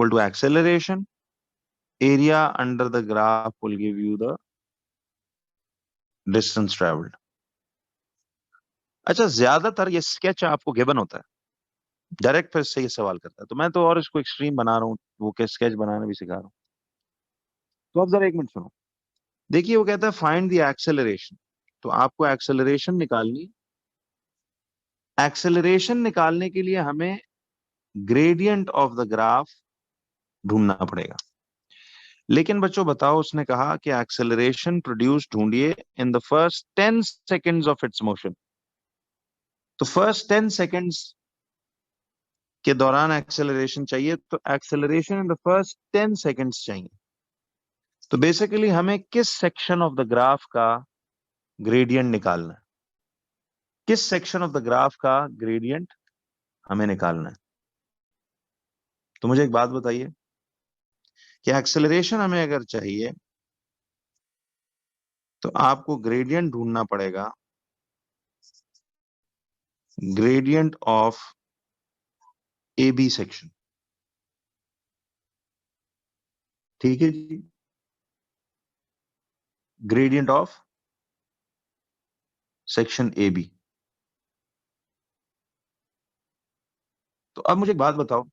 equal to acceleration. Area under the graph will give you the distance traveled. अच्छा, ज्यादातर ये sketch आपको given होता है, डायरेक्ट फिर से ये सवाल करता है, तो मैं तो और इसको एक्सट्रीम बना रहा हूँ, वो के स्केच बनाना भी सिखा रहा हूँ। तो अब जरा एक मिनट सुनो, देखिए वो कहता है फाइंड द एक्सेलरेशन। तो आपको एक्सेलरेशन निकालनी, एक्सेलरेशन निकालने के लिए हमें ग्रेडियंट ऑफ द ग्राफ ढूंढना पड़ेगा। लेकिन बच्चों बताओ, उसने कहा कि एक्सेलरेशन प्रोड्यूस ढूंढिए in the first 10 seconds of its motion. तो फर्स्ट 10 सेकेंड्स के दौरान एक्सेलरेशन चाहिए, तो acceleration in the first 10 seconds चाहिए। तो बेसिकली हमें किस सेक्शन ऑफ द ग्राफ का ग्रेडियंट निकालना है, किस सेक्शन ऑफ द ग्राफ का ग्रेडियंट हमें निकालना है। तो मुझे एक बात बताइए कि एक्सेलरेशन हमें अगर चाहिए तो आपको ग्रेडियंट ढूंढना पड़ेगा, gradient of A B section. ठीक है जी, gradient of section A B. तो अब मुझे एक बात बताओ,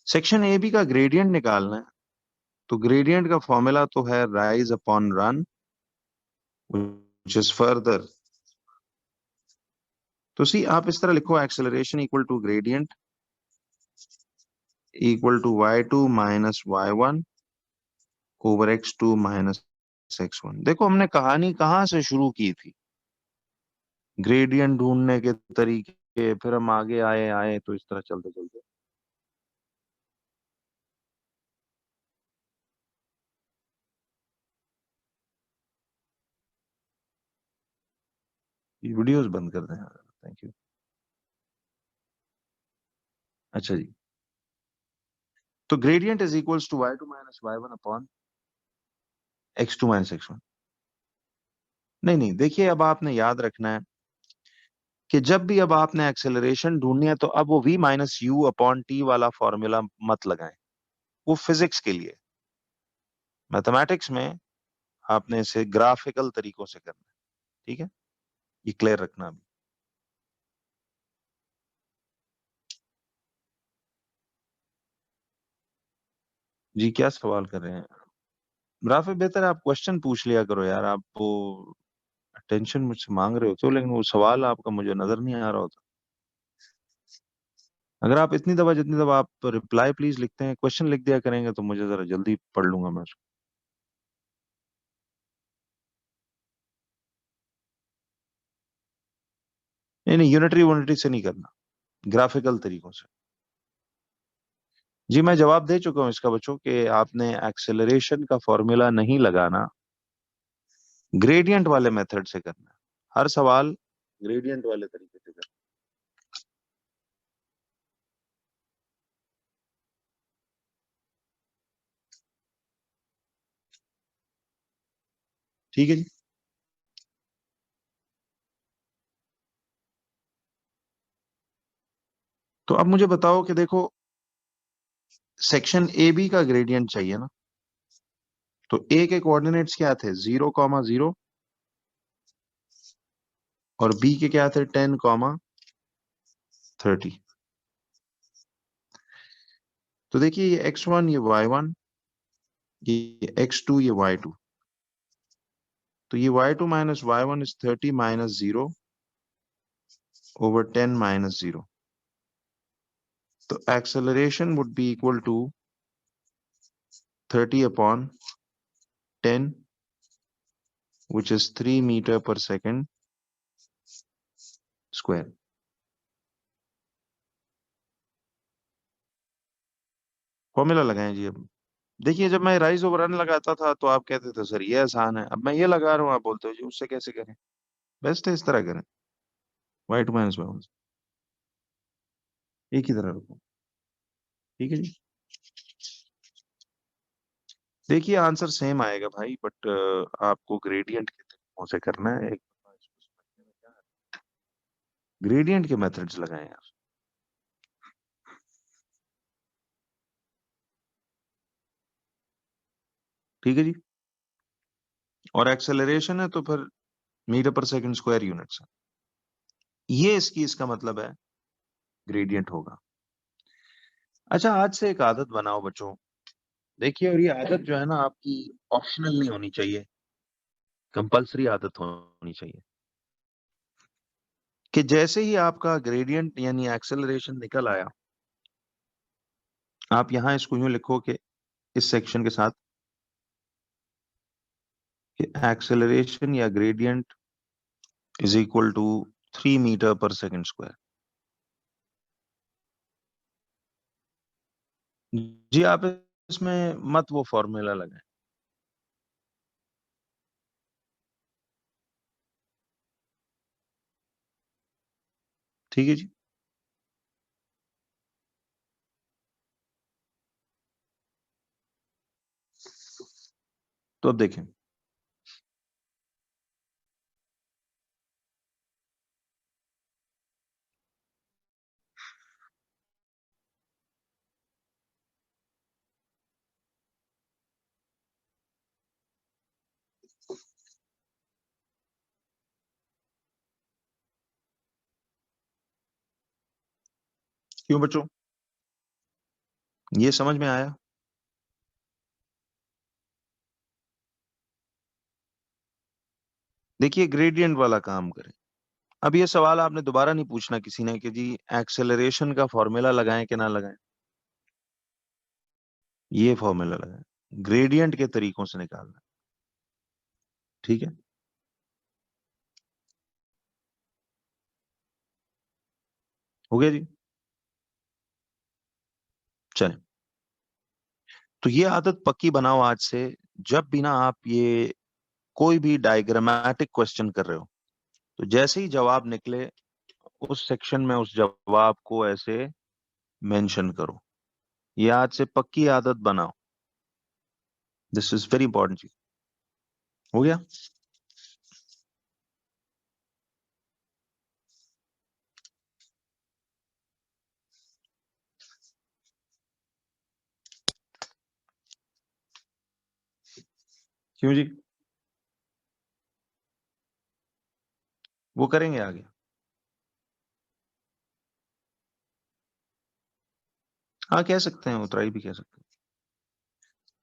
सेक्शन ए बी का ग्रेडियंट निकालना है, तो ग्रेडियंट का फॉर्मूला तो है rise upon run, which is further. तो सी आप इस तरह लिखो, acceleration equal to gradient equal to y2 minus y1 over x2 minus x1। देखो हमने कहानी कहां से शुरू की थी, ग्रेडियंट ढूंढने के तरीके, फिर हम आगे आए आए, तो इस तरह चलते चलते ये वीडियोस बंद कर दें। Thank you. अच्छा जी, तो gradient is equals to y2 minus y1 upon x2 minus x1। नहीं नहीं, देखिए अब आपने याद रखना है कि जब भी अब आपने एक्सेलरेशन ढूंढनी है, तो अब वो v minus you upon T वाला फॉर्मूला मत लगाएं, वो फिजिक्स के लिए। मैथमेटिक्स में आपने इसे ग्राफिकल तरीकों से करना है, ठीक है, ये क्लियर रखना अभी। जी क्या सवाल कर रहे हैं राफे? बेहतर है आप क्वेश्चन पूछ लिया करो यार, आप वो अटेंशन मुझसे मांग रहे होते हो, लेकिन वो सवाल आपका मुझे नजर नहीं आ रहा होता। अगर आप इतनी दफा, जितनी दफा आप रिप्लाई प्लीज लिखते हैं, क्वेश्चन लिख दिया करेंगे तो मुझे जरा जल्दी पढ़ लूंगा मैं उसको। नहीं नहीं, यूनिटरी यूनिटरी से नहीं करना, ग्राफिकल तरीकों से। जी मैं जवाब दे चुका हूँ इसका बच्चों, कि आपने एक्सेलरेशन का फॉर्मूला नहीं लगाना, ग्रेडियंट वाले मेथड से करना है। हर सवाल ग्रेडियंट वाले तरीके से करना। ठीक है जी। तो अब मुझे बताओ कि देखो, सेक्शन ए बी का ग्रेडियंट चाहिए ना, तो ए के कोऑर्डिनेट्स क्या थे, 0,0, और बी के क्या थे, 10,30। तो देखिए ये x1, ये y1, ये x2, ये y2। तो ये y2 minus y1 is 30 minus 0 over 10 minus 0। तो acceleration would be equal to 30 upon 10, which is 3 metre per second square. Formula लगाएं जी। अब देखिए, जब मैं राइज ओवर रन लगाता था तो आप कहते थे सर ये आसान है, अब मैं ये लगा रहा हूँ, आप बोलते हो जी उससे कैसे करें। बेस्ट है इस तरह करें, y2 माइनस y1, एक ही तरह रखो। ठीक है जी। देखिए आंसर सेम आएगा भाई, बट आपको ग्रेडियंट के तरीकों से करना है। एक ग्रेडियंट के मेथड्स लगाए यार। ठीक है जी। और एक्सेलरेशन है तो फिर metre per second square units है, ये इसका मतलब है ग्रेडियंट होगा। अच्छा, आज से एक आदत बनाओ बच्चों। देखिए, और ये आदत जो है ना आपकी ऑप्शनल नहीं होनी चाहिए, कंपलसरी आदत होनी चाहिए कि जैसे ही आपका ग्रेडियंट यानी एक्सेलरेशन निकल आया, आप यहां इसको यूं लिखो कि इस सेक्शन के साथ कि एक्सेलरेशन या gradient is equal to 3 metre per second square. जी, आप इसमें मत वो फॉर्मूला लगाएं। ठीक है जी। तो अब देखें, क्यों बच्चों, ये समझ में आया? देखिए, ग्रेडियंट वाला काम करें। अब ये सवाल आपने दोबारा नहीं पूछना किसी ने कि जी एक्सेलरेशन का फॉर्मूला लगाएं कि ना लगाएं। ये फॉर्मूला लगाएं, ग्रेडियंट के तरीकों से निकालना। ठीक है, हो गया जी। चलें, तो ये आदत पक्की बनाओ आज से। जब भी ना आप ये कोई भी डायग्रामेटिक क्वेश्चन कर रहे हो, तो जैसे ही जवाब निकले, उस सेक्शन में उस जवाब को ऐसे मेंशन करो। ये आज से पक्की आदत बनाओ। दिस इज वेरी इंपॉर्टेंट जी। हो गया? क्यों जी? वो करेंगे आगे। हाँ, कह सकते हैं, उतराई भी कह सकते हैं।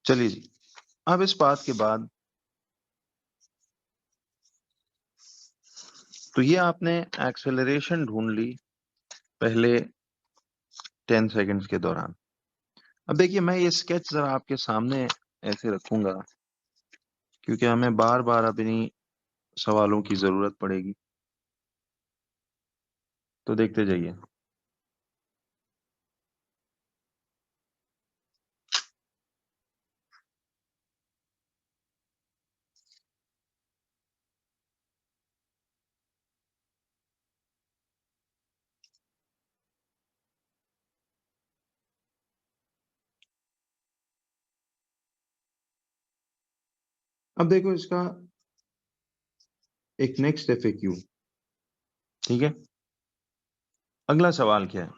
चलिए जी, अब इस बात के बाद, तो ये आपने एक्सेलरेशन ढूंढ ली पहले 10 सेकंड्स के दौरान। अब देखिए, मैं ये स्केच जरा आपके सामने ऐसे रखूंगा, क्योंकि हमें बार बार अपनी सवालों की जरूरत पड़ेगी। तो देखते जाइए। अब देखो इसका एक नेक्स्ट एफएक्यू। ठीक है, अगला सवाल क्या है?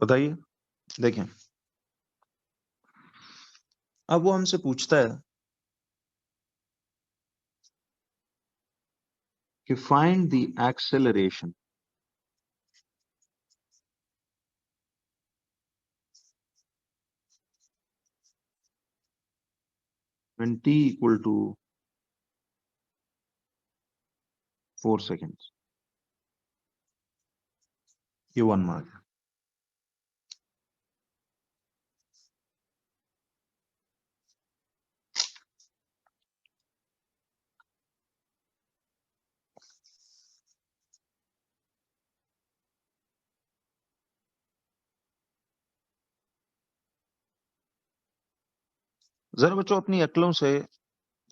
बताइए। देखें, अब वो हमसे पूछता है कि find the acceleration when t equal to 4 seconds. ये 1 मार्क है। जरा बच्चों अपनी अक्लों से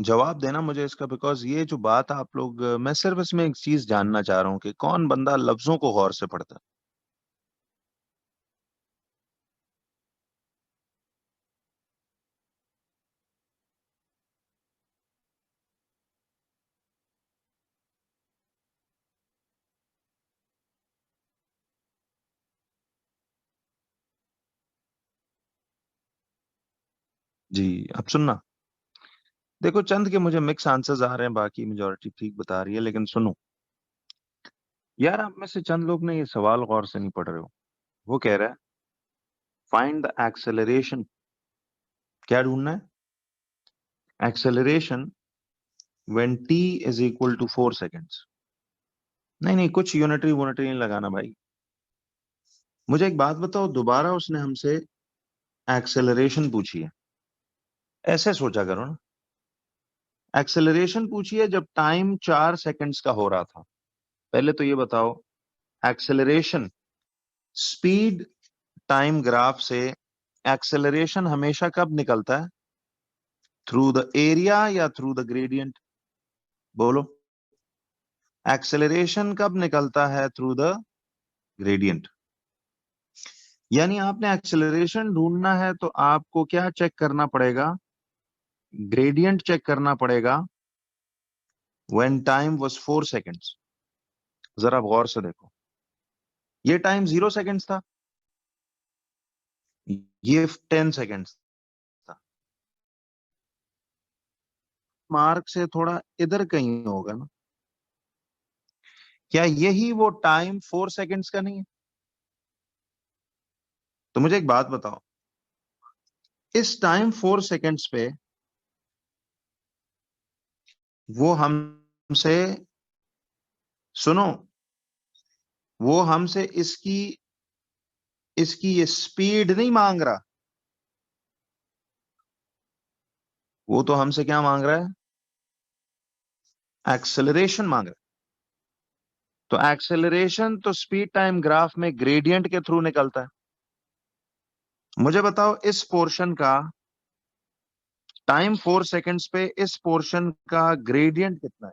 जवाब देना मुझे इसका, बिकॉज ये जो बात आप लोग, मैं सिर्फ इसमें एक चीज जानना चाह रहा हूँ कि कौन बंदा लफ्जों को गौर से पढ़ता है। जी, अब सुनना। देखो, चंद के मुझे मिक्स आंसर्स आ रहे हैं, बाकी मेजोरिटी ठीक बता रही है, लेकिन सुनो यार, आप में से चंद लोग ने ये सवाल गौर से नहीं पढ़ रहे हो। वो कह रहा है फाइंड द एक्सेलरेशन। क्या ढूंढना है? Acceleration when t is equal to 4 seconds. नहीं नहीं, कुछ यूनिटरी वूनिटरी नहीं लगाना भाई। मुझे एक बात बताओ, दोबारा उसने हमसे एक्सेलरेशन पूछी है। ऐसे सोचा करो ना, एक्सेलरेशन पूछी है जब टाइम 4 सेकंड्स का हो रहा था। पहले तो ये बताओ, एक्सेलरेशन, स्पीड टाइम ग्राफ से एक्सेलरेशन हमेशा कब निकलता है? थ्रू द एरिया या थ्रू द ग्रेडियंट? बोलो, एक्सेलरेशन कब निकलता है? Through the gradient. यानी आपने एक्सेलरेशन ढूंढना है तो आपको क्या चेक करना पड़ेगा? ग्रेडियंट चेक करना पड़ेगा व्हेन टाइम वाज 4 सेकेंड्स। जरा गौर से देखो, ये टाइम 0 सेकेंड्स था, ये 10 सेकेंड्स था। मार्क से थोड़ा इधर कहीं होगा ना। क्या यही वो टाइम 4 सेकेंड्स का नहीं है? तो मुझे एक बात बताओ, इस टाइम 4 सेकेंड्स पे वो हमसे, सुनो, वो हमसे इसकी इसकी ये स्पीड नहीं मांग रहा, वो तो हमसे क्या मांग रहा है? एक्सेलरेशन मांग रहा है। तो एक्सेलरेशन तो स्पीड टाइम ग्राफ में ग्रेडियंट के थ्रू निकलता है। मुझे बताओ, इस पोर्शन का टाइम 4 सेकेंड्स पे इस पोर्शन का ग्रेडियंट कितना है?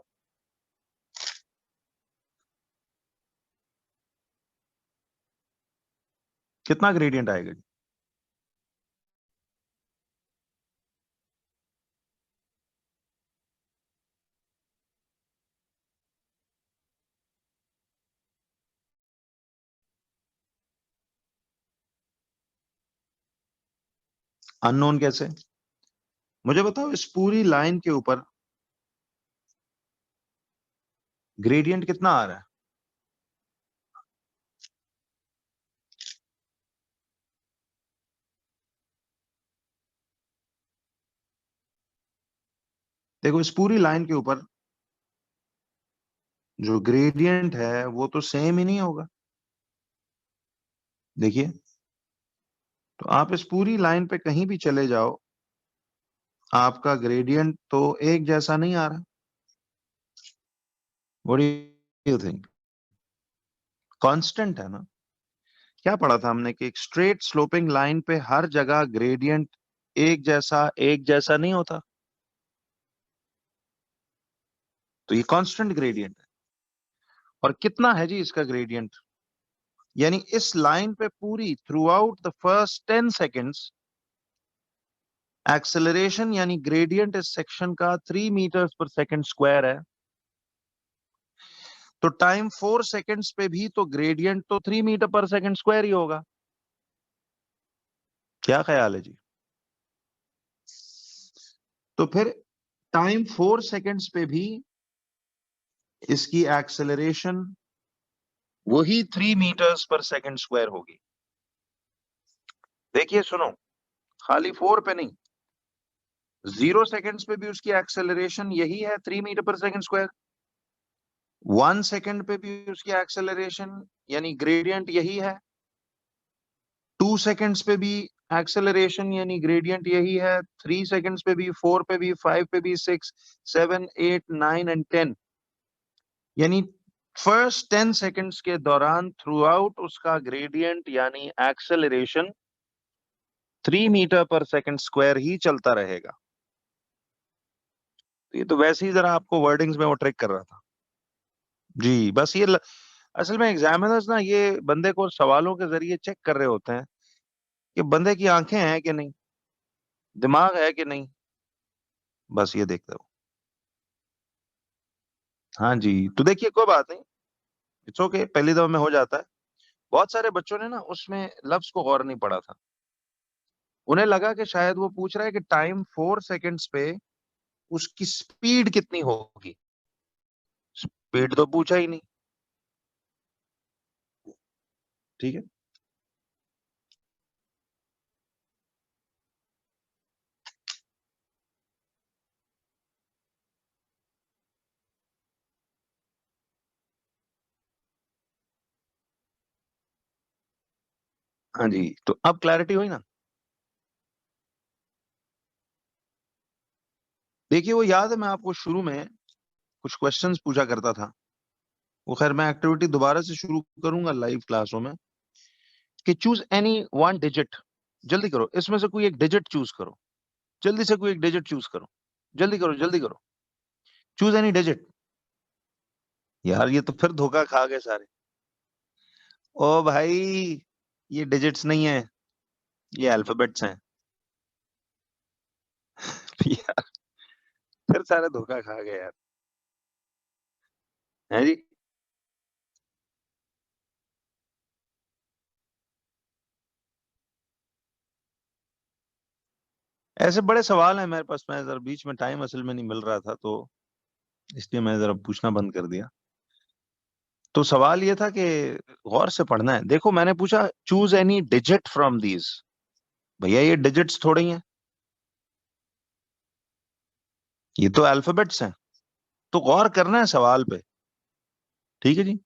कितना ग्रेडियंट आएगा जी? अननोन कैसे? मुझे बताओ, इस पूरी लाइन के ऊपर ग्रेडियंट कितना आ रहा है? देखो, इस पूरी लाइन के ऊपर जो ग्रेडियंट है वो तो सेम ही नहीं होगा। देखिए, तो आप इस पूरी लाइन पे कहीं भी चले जाओ, आपका ग्रेडियंट तो एक जैसा नहीं आ रहा। What do you think? Constant है ना? क्या पढ़ा था हमने कि एक स्ट्रेट स्लोपिंग लाइन पे हर जगह ग्रेडियंट एक जैसा नहीं होता। तो ये कांस्टेंट ग्रेडियंट है। और कितना है जी इसका ग्रेडियंट? यानी इस लाइन पे पूरी through out the first 10 seconds acceleration यानी ग्रेडियंट इस सेक्शन का 3 मीटर पर सेकेंड स्क्वायर है। तो टाइम 4 सेकेंड्स पे भी तो ग्रेडियंट तो 3 मीटर पर सेकेंड स्क्वायर ही होगा। क्या ख्याल है जी? तो फिर टाइम 4 सेकेंड्स पे भी इसकी एक्सेलरेशन वही 3 मीटर्स पर सेकेंड स्क्वायर होगी। देखिए सुनो, खाली 4 पे नहीं, 0 सेकेंड्स पे भी उसकी एक्सेलरेशन यही है, 3 metre per second square. 1 second पे भी उसकी एक्सेलरेशन यानी ग्रेडियंट यही है। 2 सेकेंड्स पे भी एक्सेलरेशन यानी ग्रेडियंट यही है। 3 सेकेंड्स पे भी, 4 पे भी, 5 पे भी, 6, 7, 8, 9 एंड 10। यानी फर्स्ट 10 सेकेंड्स के दौरान थ्रू आउट उसका ग्रेडियंट यानी acceleration 3 metre per second square ही चलता रहेगा। तो ये तो वैसे ही जरा आपको वर्डिंग्स में वो ट्रिक कर रहा था जी। बस असल में एग्जामिनर्स ना ये बंदे को सवालों के जरिए चेक कर रहे होते हैं कि बंदे की आंखें हैं कि नहीं, दिमाग है कि नहीं, बस ये देखते हो। हाँ जी, तो देखिए कोई बात नहीं, इट्स ओके, पहली दफा में हो जाता है। बहुत सारे बच्चों ने ना उसमें लफ्ज को गौर नहीं पड़ा था। उन्हें लगा कि शायद वो पूछ रहा है कि टाइम 4 सेकंड्स पे उसकी स्पीड कितनी होगी। स्पीड तो पूछा ही नहीं। ठीक है। हाँ जी, तो अब क्लैरिटी हुई ना। देखिए वो याद है, मैं आपको शुरू में कुछ क्वेश्चंस पूछा करता था। वो खैर मैं एक्टिविटी दोबारा से शुरू करूंगा लाइव क्लासों में, कि चूज एनी वन डिजिट। जल्दी करो, इसमें से कोई एक डिजिट चूज करो। जल्दी से कोई एक डिजिट चूज करो। जल्दी करो, जल्दी करो। Choose any digit. यार ये तो फिर धोखा खा गए सारे। ओ भाई, ये डिजिट्स नहीं है, ये अल्फाबेट्स हैं। यार फिर सारे धोखा खा गए यार। है जी। ऐसे बड़े सवाल हैं मेरे पास, मैं जरा बीच में टाइम असल में नहीं मिल रहा था, तो इसलिए मैं जरा पूछना बंद कर दिया। तो सवाल ये था कि गौर से पढ़ना है। देखो मैंने पूछा choose any digit from these. भैया ये डिजिट्स थोड़ी हैं, ये तो अल्फाबेट्स हैं। तो गौर करना है सवाल पे। ठीक है जी।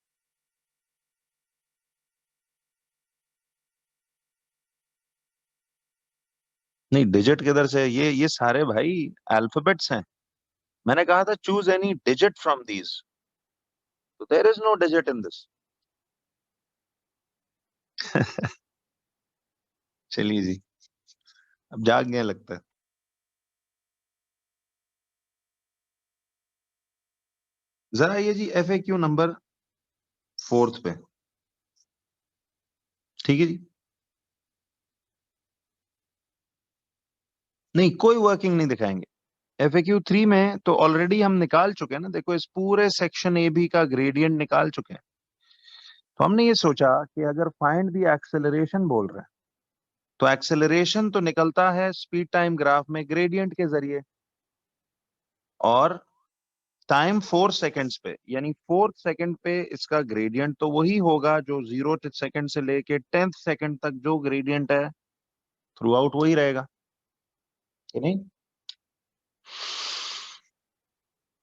नहीं, डिजिट किधर से, ये सारे भाई अल्फाबेट्स हैं। मैंने कहा था choose any digit from these, तो there is no digit in this. चलिए जी, अब जाग गए लगता है। जरा ये जी FAQ नंबर 4 पे। ठीक है जी। नहीं, कोई वर्किंग नहीं दिखाएंगे। FAQ 3 में तो ऑलरेडी हम निकाल चुके हैं ना, देखो इस पूरे सेक्शन AB का ग्रेडियंट निकाल चुके हैं। तो हमने ये सोचा कि अगर फाइंड द एक्सेलरेशन बोल रहे हैं, तो एक्सेलरेशन तो निकलता है स्पीड टाइम ग्राफ में ग्रेडियंट के जरिए। और टाइम 4 सेकंड्स पे, यानी 4 सेकंड पे इसका ग्रेडियंट तो वही होगा जो 0 सेकंड से लेके 10th सेकंड तक जो ग्रेडियंट है थ्रू आउट वही रहेगा, कि नहीं।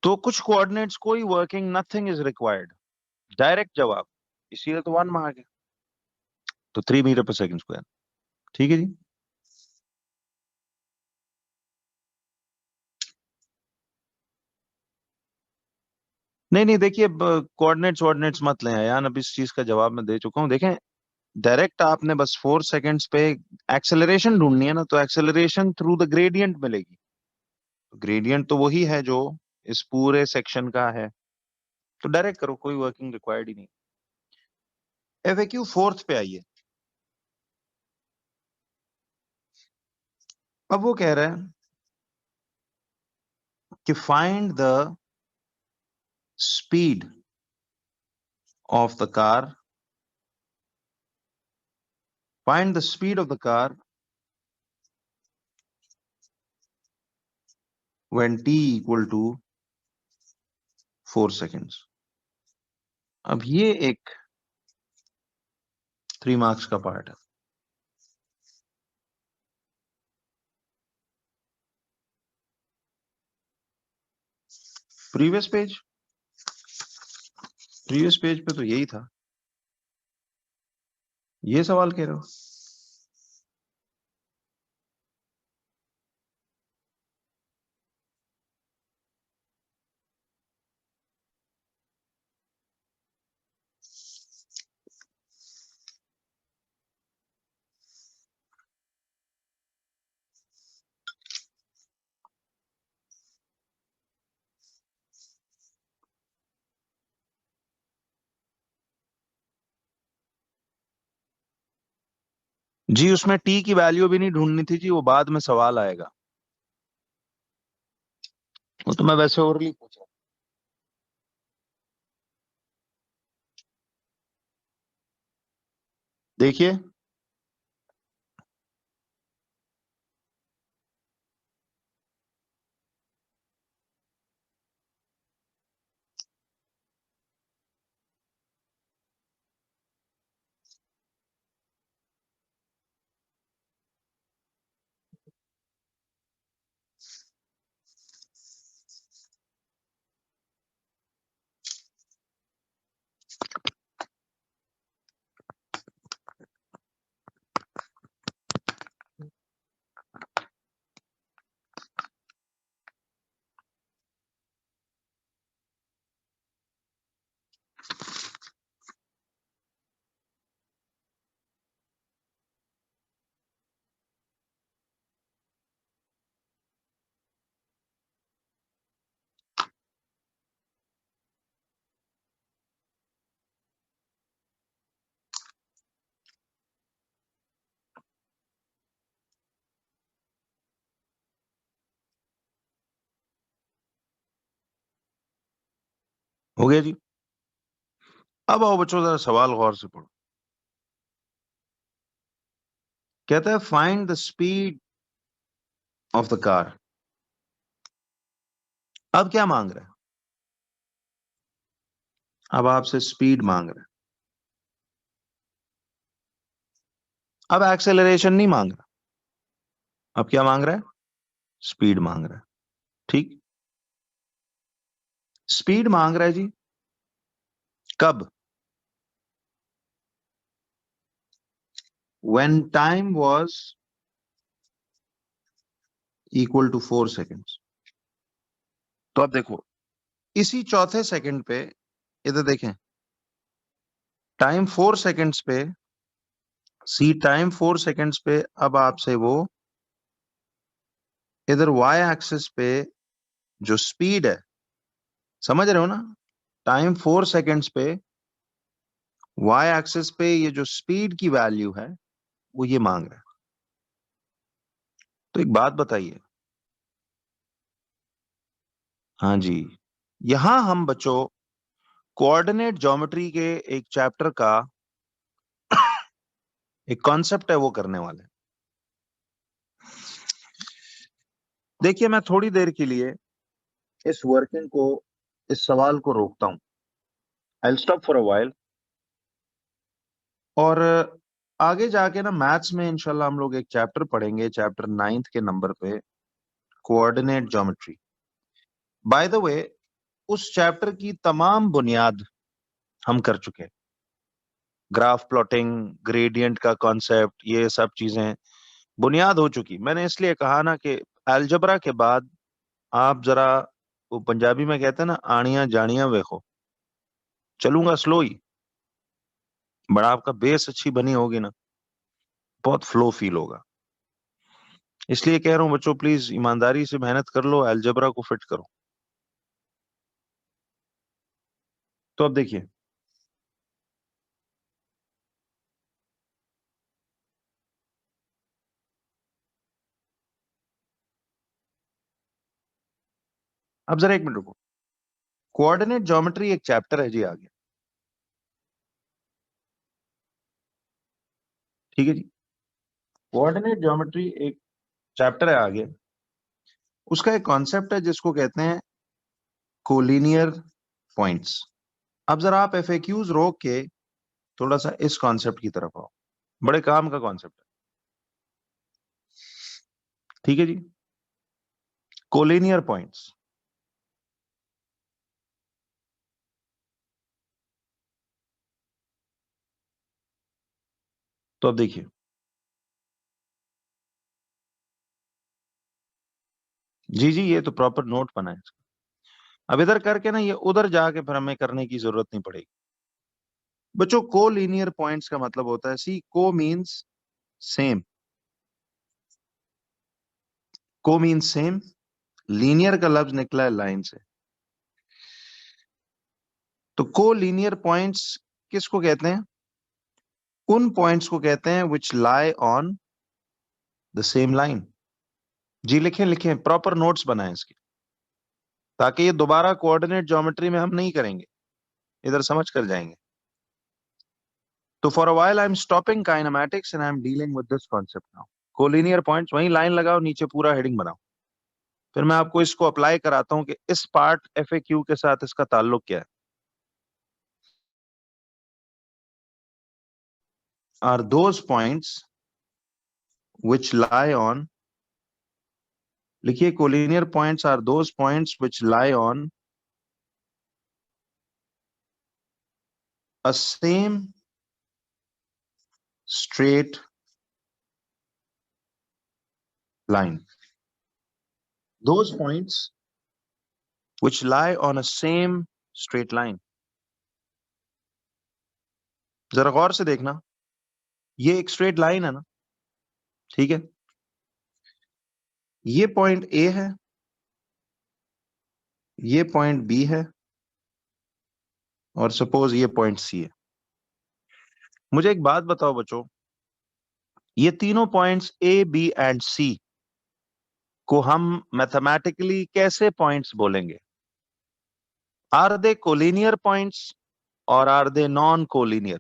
तो कुछ कोऑर्डिनेट्स, कोई working, nothing is required, direct जवाब। इसीलिए तो 1 मार्क है। तो 3 मीटर पर सेकंड स्क्वायर। ठीक है जी। नहीं नहीं, देखिए कोऑर्डिनेट्स वॉर्डिनेट्स मत लें यार, अब इस चीज का जवाब मैं दे चुका हूँ। देखें, डायरेक्ट आपने बस 4 सेकंड्स पे एक्सेलरेशन ढूंढनी है ना, तो एक्सेलरेशन थ्रू द ग्रेडियंट मिलेगी। ग्रेडियंट तो वही है जो इस पूरे सेक्शन का है। तो डायरेक्ट करो, कोई वर्किंग रिक्वायर्ड ही नहीं। FAQ 4 पे आइए। अब वो कह रहा है कि find the speed of the car, find the speed of the car when t equal to 4 seconds. अब ये एक 3 मार्क्स का पार्ट है। प्रीवियस पेज, प्रीवियस पेज पे तो यही था। ये सवाल कह रहे हो। जी उसमें टी की वैल्यू भी नहीं ढूंढनी थी जी, वो बाद में सवाल आएगा, वो तो मैं वैसे ओरली पूछ रहा हूं। देखिए हो गया जी। अब आओ बच्चों जरा सवाल गौर से पढ़ो। कहता है find the speed of the car. अब क्या मांग रहा है? अब आपसे स्पीड मांग रहा है। अब एक्सेलरेशन नहीं मांग रहा, अब क्या मांग रहा है? स्पीड मांग रहा है। ठीक, स्पीड मांग रहा है जी। कब? When time was equal to 4 seconds. तो अब देखो, इसी चौथे सेकंड पे, इधर देखें, टाइम 4 सेकेंड्स पे, सी टाइम 4 सेकेंड्स पे, अब आपसे वो इधर वाई एक्सिस पे जो स्पीड है, समझ रहे हो ना? टाइम 4 सेकेंड्स पे वाई एक्सिस पे ये जो स्पीड की वैल्यू है वो ये मांग रहा है। तो एक बात बताइए, हाँ जी, यहां हम बच्चों कोऑर्डिनेट ज्योमेट्री के एक चैप्टर का एक कॉन्सेप्ट है वो करने वाले हैं। देखिए मैं थोड़ी देर के लिए इस वर्किंग को, इस सवाल को रोकता हूं। I will stop for a while. और आगे जाके ना मैथ्स में इंशाल्लाह हम लोग एक चैप्टर पढ़ेंगे, चैप्टर 9th के नंबर पे, coordinate geometry. By the way, उस चैप्टर की तमाम बुनियाद हम कर चुके हैं। ग्राफ प्लॉटिंग, ग्रेडियंट का कॉन्सेप्ट, ये सब चीजें बुनियाद हो चुकी। मैंने इसलिए कहा ना कि अलजबरा के बाद आप जरा, वो पंजाबी में कहते हैं ना, आनियां जानियां वेखो। चलूंगा स्लो ही, बड़ा आपका बेस अच्छी बनी होगी ना, बहुत फ्लो फील होगा। इसलिए कह रहा हूँ बच्चों, प्लीज ईमानदारी से मेहनत कर लो, अलजबरा को फिट करो। तो अब देखिए, अब जरा एक मिनट रुको। कोऑर्डिनेट ज्योमेट्री एक चैप्टर है जी आगे, ठीक है जी। कोऑर्डिनेट ज्योमेट्री एक चैप्टर है आगे, उसका एक कॉन्सेप्ट है जिसको कहते हैं कोलिनियर पॉइंट्स। अब जरा आप एफएक्यूज रोक के थोड़ा सा इस कॉन्सेप्ट की तरफ आओ, बड़े काम का कॉन्सेप्ट है, ठीक है जी। कोलिनियर पॉइंट्स, तो अब देखिए, जी जी ये तो प्रॉपर नोट बना है। अब इधर करके ना ये उधर जाके फिर हमें करने की जरूरत नहीं पड़ेगी। बच्चों को लीनियर पॉइंट्स का मतलब होता है, सी को मींस सेम, को मींस सेम, लीनियर का लफ्ज निकला है लाइन से। तो को लीनियर पॉइंट्स किसको कहते हैं? उन पॉइंट्स को कहते हैं which lie on the same line. जी लिखें लिखें, प्रॉपर नोट्स बनाएं इसके, ताकि ये दोबारा कोऑर्डिनेट ज्योमेट्री में हम नहीं करेंगे, इधर समझ कर जाएंगे। तो for a while I am stopping kinematics and I am dealing with this concept now. Collinear points, वहीं लाइन लगाओ, नीचे पूरा हेडिंग बनाओ, फिर मैं आपको इसको अप्लाई कराता हूं कि इस पार्ट FAQ के साथ इसका ताल्लुक क्या है। Are those points which lie on, लिखिए, collinear points are those points which lie on a same straight line. Those points which lie on a same straight line. जरा गौर से देखना, ये एक स्ट्रेट लाइन है ना, ठीक है, ये पॉइंट A है, ये पॉइंट B है, और सपोज ये पॉइंट C है। मुझे एक बात बताओ बच्चों, ये तीनों points A, B and C को हम मैथमेटिकली कैसे पॉइंट्स बोलेंगे? आर दे कोलिनियर पॉइंट्स और आर दे नॉन कोलिनियर?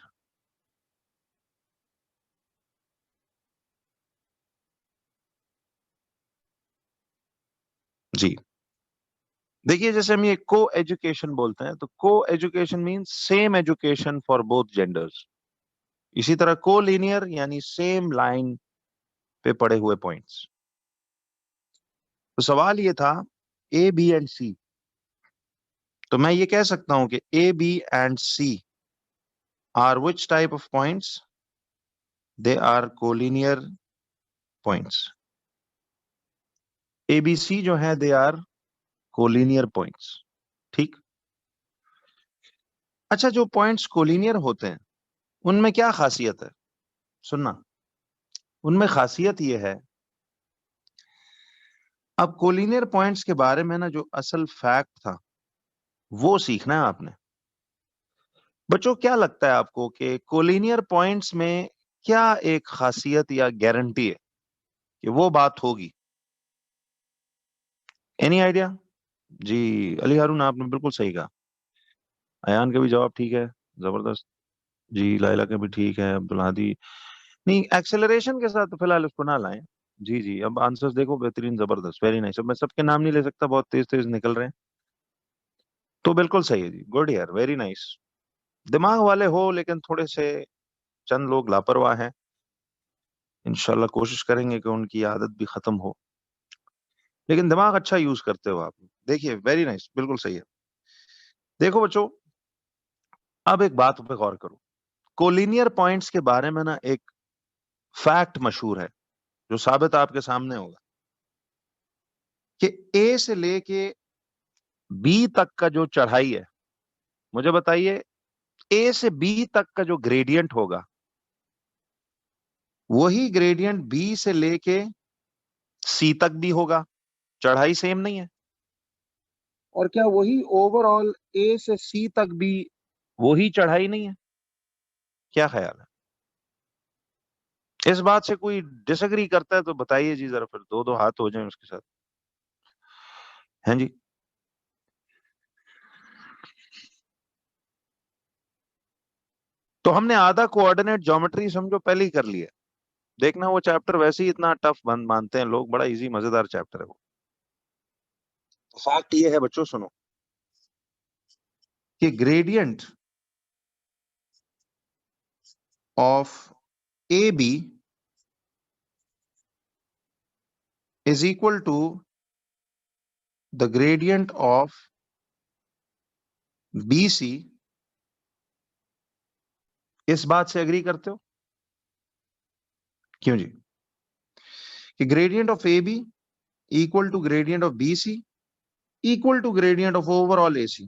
जी देखिए, जैसे हम ये को एजुकेशन बोलते हैं, तो को education means same education for both genders. इसी तरह को लीनियर यानी सेम लाइन पे पड़े हुए पॉइंट्स। तो सवाल ये था A, B एंड C, तो मैं ये कह सकता हूं कि A, B and C are which type of points? They are collinear points. A, B, C जो है दे आर कोलिनियर पॉइंट्स, ठीक। अच्छा, जो पॉइंट्स कोलिनियर होते हैं उनमें क्या खासियत है? सुनना, उनमें खासियत ये है, अब कोलिनियर पॉइंट्स के बारे में ना जो असल फैक्ट था वो सीखना है आपने। बच्चों, क्या लगता है आपको कि कोलिनियर पॉइंट्स में क्या एक खासियत या गारंटी है कि वो बात होगी? Any idea? जी अली हारून, आपने बिल्कुल सही कहा। अयान का भी जवाब ठीक है, जबरदस्त। जी लाइला का भी ठीक है, अब्दुल हादी। नहीं, एक्सेलरेशन के साथ तो फिलहाल उसको ना लाएं। जी जी, अब आंसर्स देखो, बेहतरीन, जबरदस्त, वेरी नाइस। अब मैं सबके नाम नहीं ले सकता, बहुत तेज तेज निकल रहे हैं। तो बिल्कुल सही है जी, गुड यार, वेरी नाइस। दिमाग वाले हो लेकिन थोड़े से चंद लोग लापरवाह हैं, इंशाल्लाह कोशिश करेंगे कि उनकी आदत भी खत्म हो, लेकिन दिमाग अच्छा यूज करते हो आप। देखिए, वेरी नाइस, बिल्कुल सही है। देखो बच्चों, अब एक बात पे गौर करो। कोलिनियर पॉइंट्स के बारे में ना एक फैक्ट मशहूर है जो साबित आपके सामने होगा कि ए से लेके बी तक का जो चढ़ाई है, मुझे बताइए, ए से बी तक का जो ग्रेडियंट होगा वही ग्रेडियंट बी से लेके सी तक भी होगा। चढ़ाई सेम नहीं है? और क्या वही ओवरऑल ए से सी तक भी वही चढ़ाई नहीं है? क्या ख्याल है? इस बात से कोई डिसएग्री करता है तो बताइए जी जरा, फिर दो दो हाथ हो जाए उसके साथ। हैं जी? तो हमने आधा कोऑर्डिनेट ज्योमेट्री समझो पहले ही कर लिया। देखना, वो चैप्टर वैसे ही इतना टफ मानते हैं लोग, बड़ा इजी मजेदार चैप्टर है वो। फैक्ट ये है बच्चों, सुनो, कि gradient of A B is equal to the gradient of B C. इस बात से एग्री करते हो? क्यों जी? कि gradient of A B equal to gradient of B C equal to gradient of overall A C.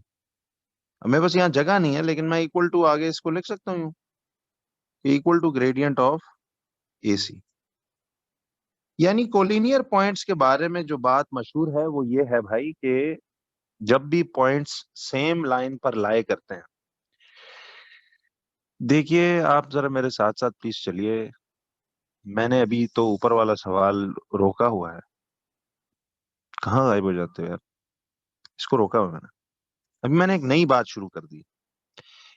मेरे पास यहाँ जगह नहीं है, लेकिन मैं इक्वल टू आगे इसको लिख सकता हूँ, equal to gradient of A सी। यानी कोलिनियर पॉइंट्स के बारे में जो बात मशहूर है वो ये है भाई कि जब भी पॉइंट्स सेम लाइन पर लाए करते हैं देखिए, आप जरा मेरे साथ साथ प्लीज चलिए। मैंने अभी तो ऊपर वाला सवाल रोका हुआ है। कहाँ गायब हो जाते हो यार? इसको रोका हुआ है मैंने। अभी मैंने एक नई बात शुरू कर दी।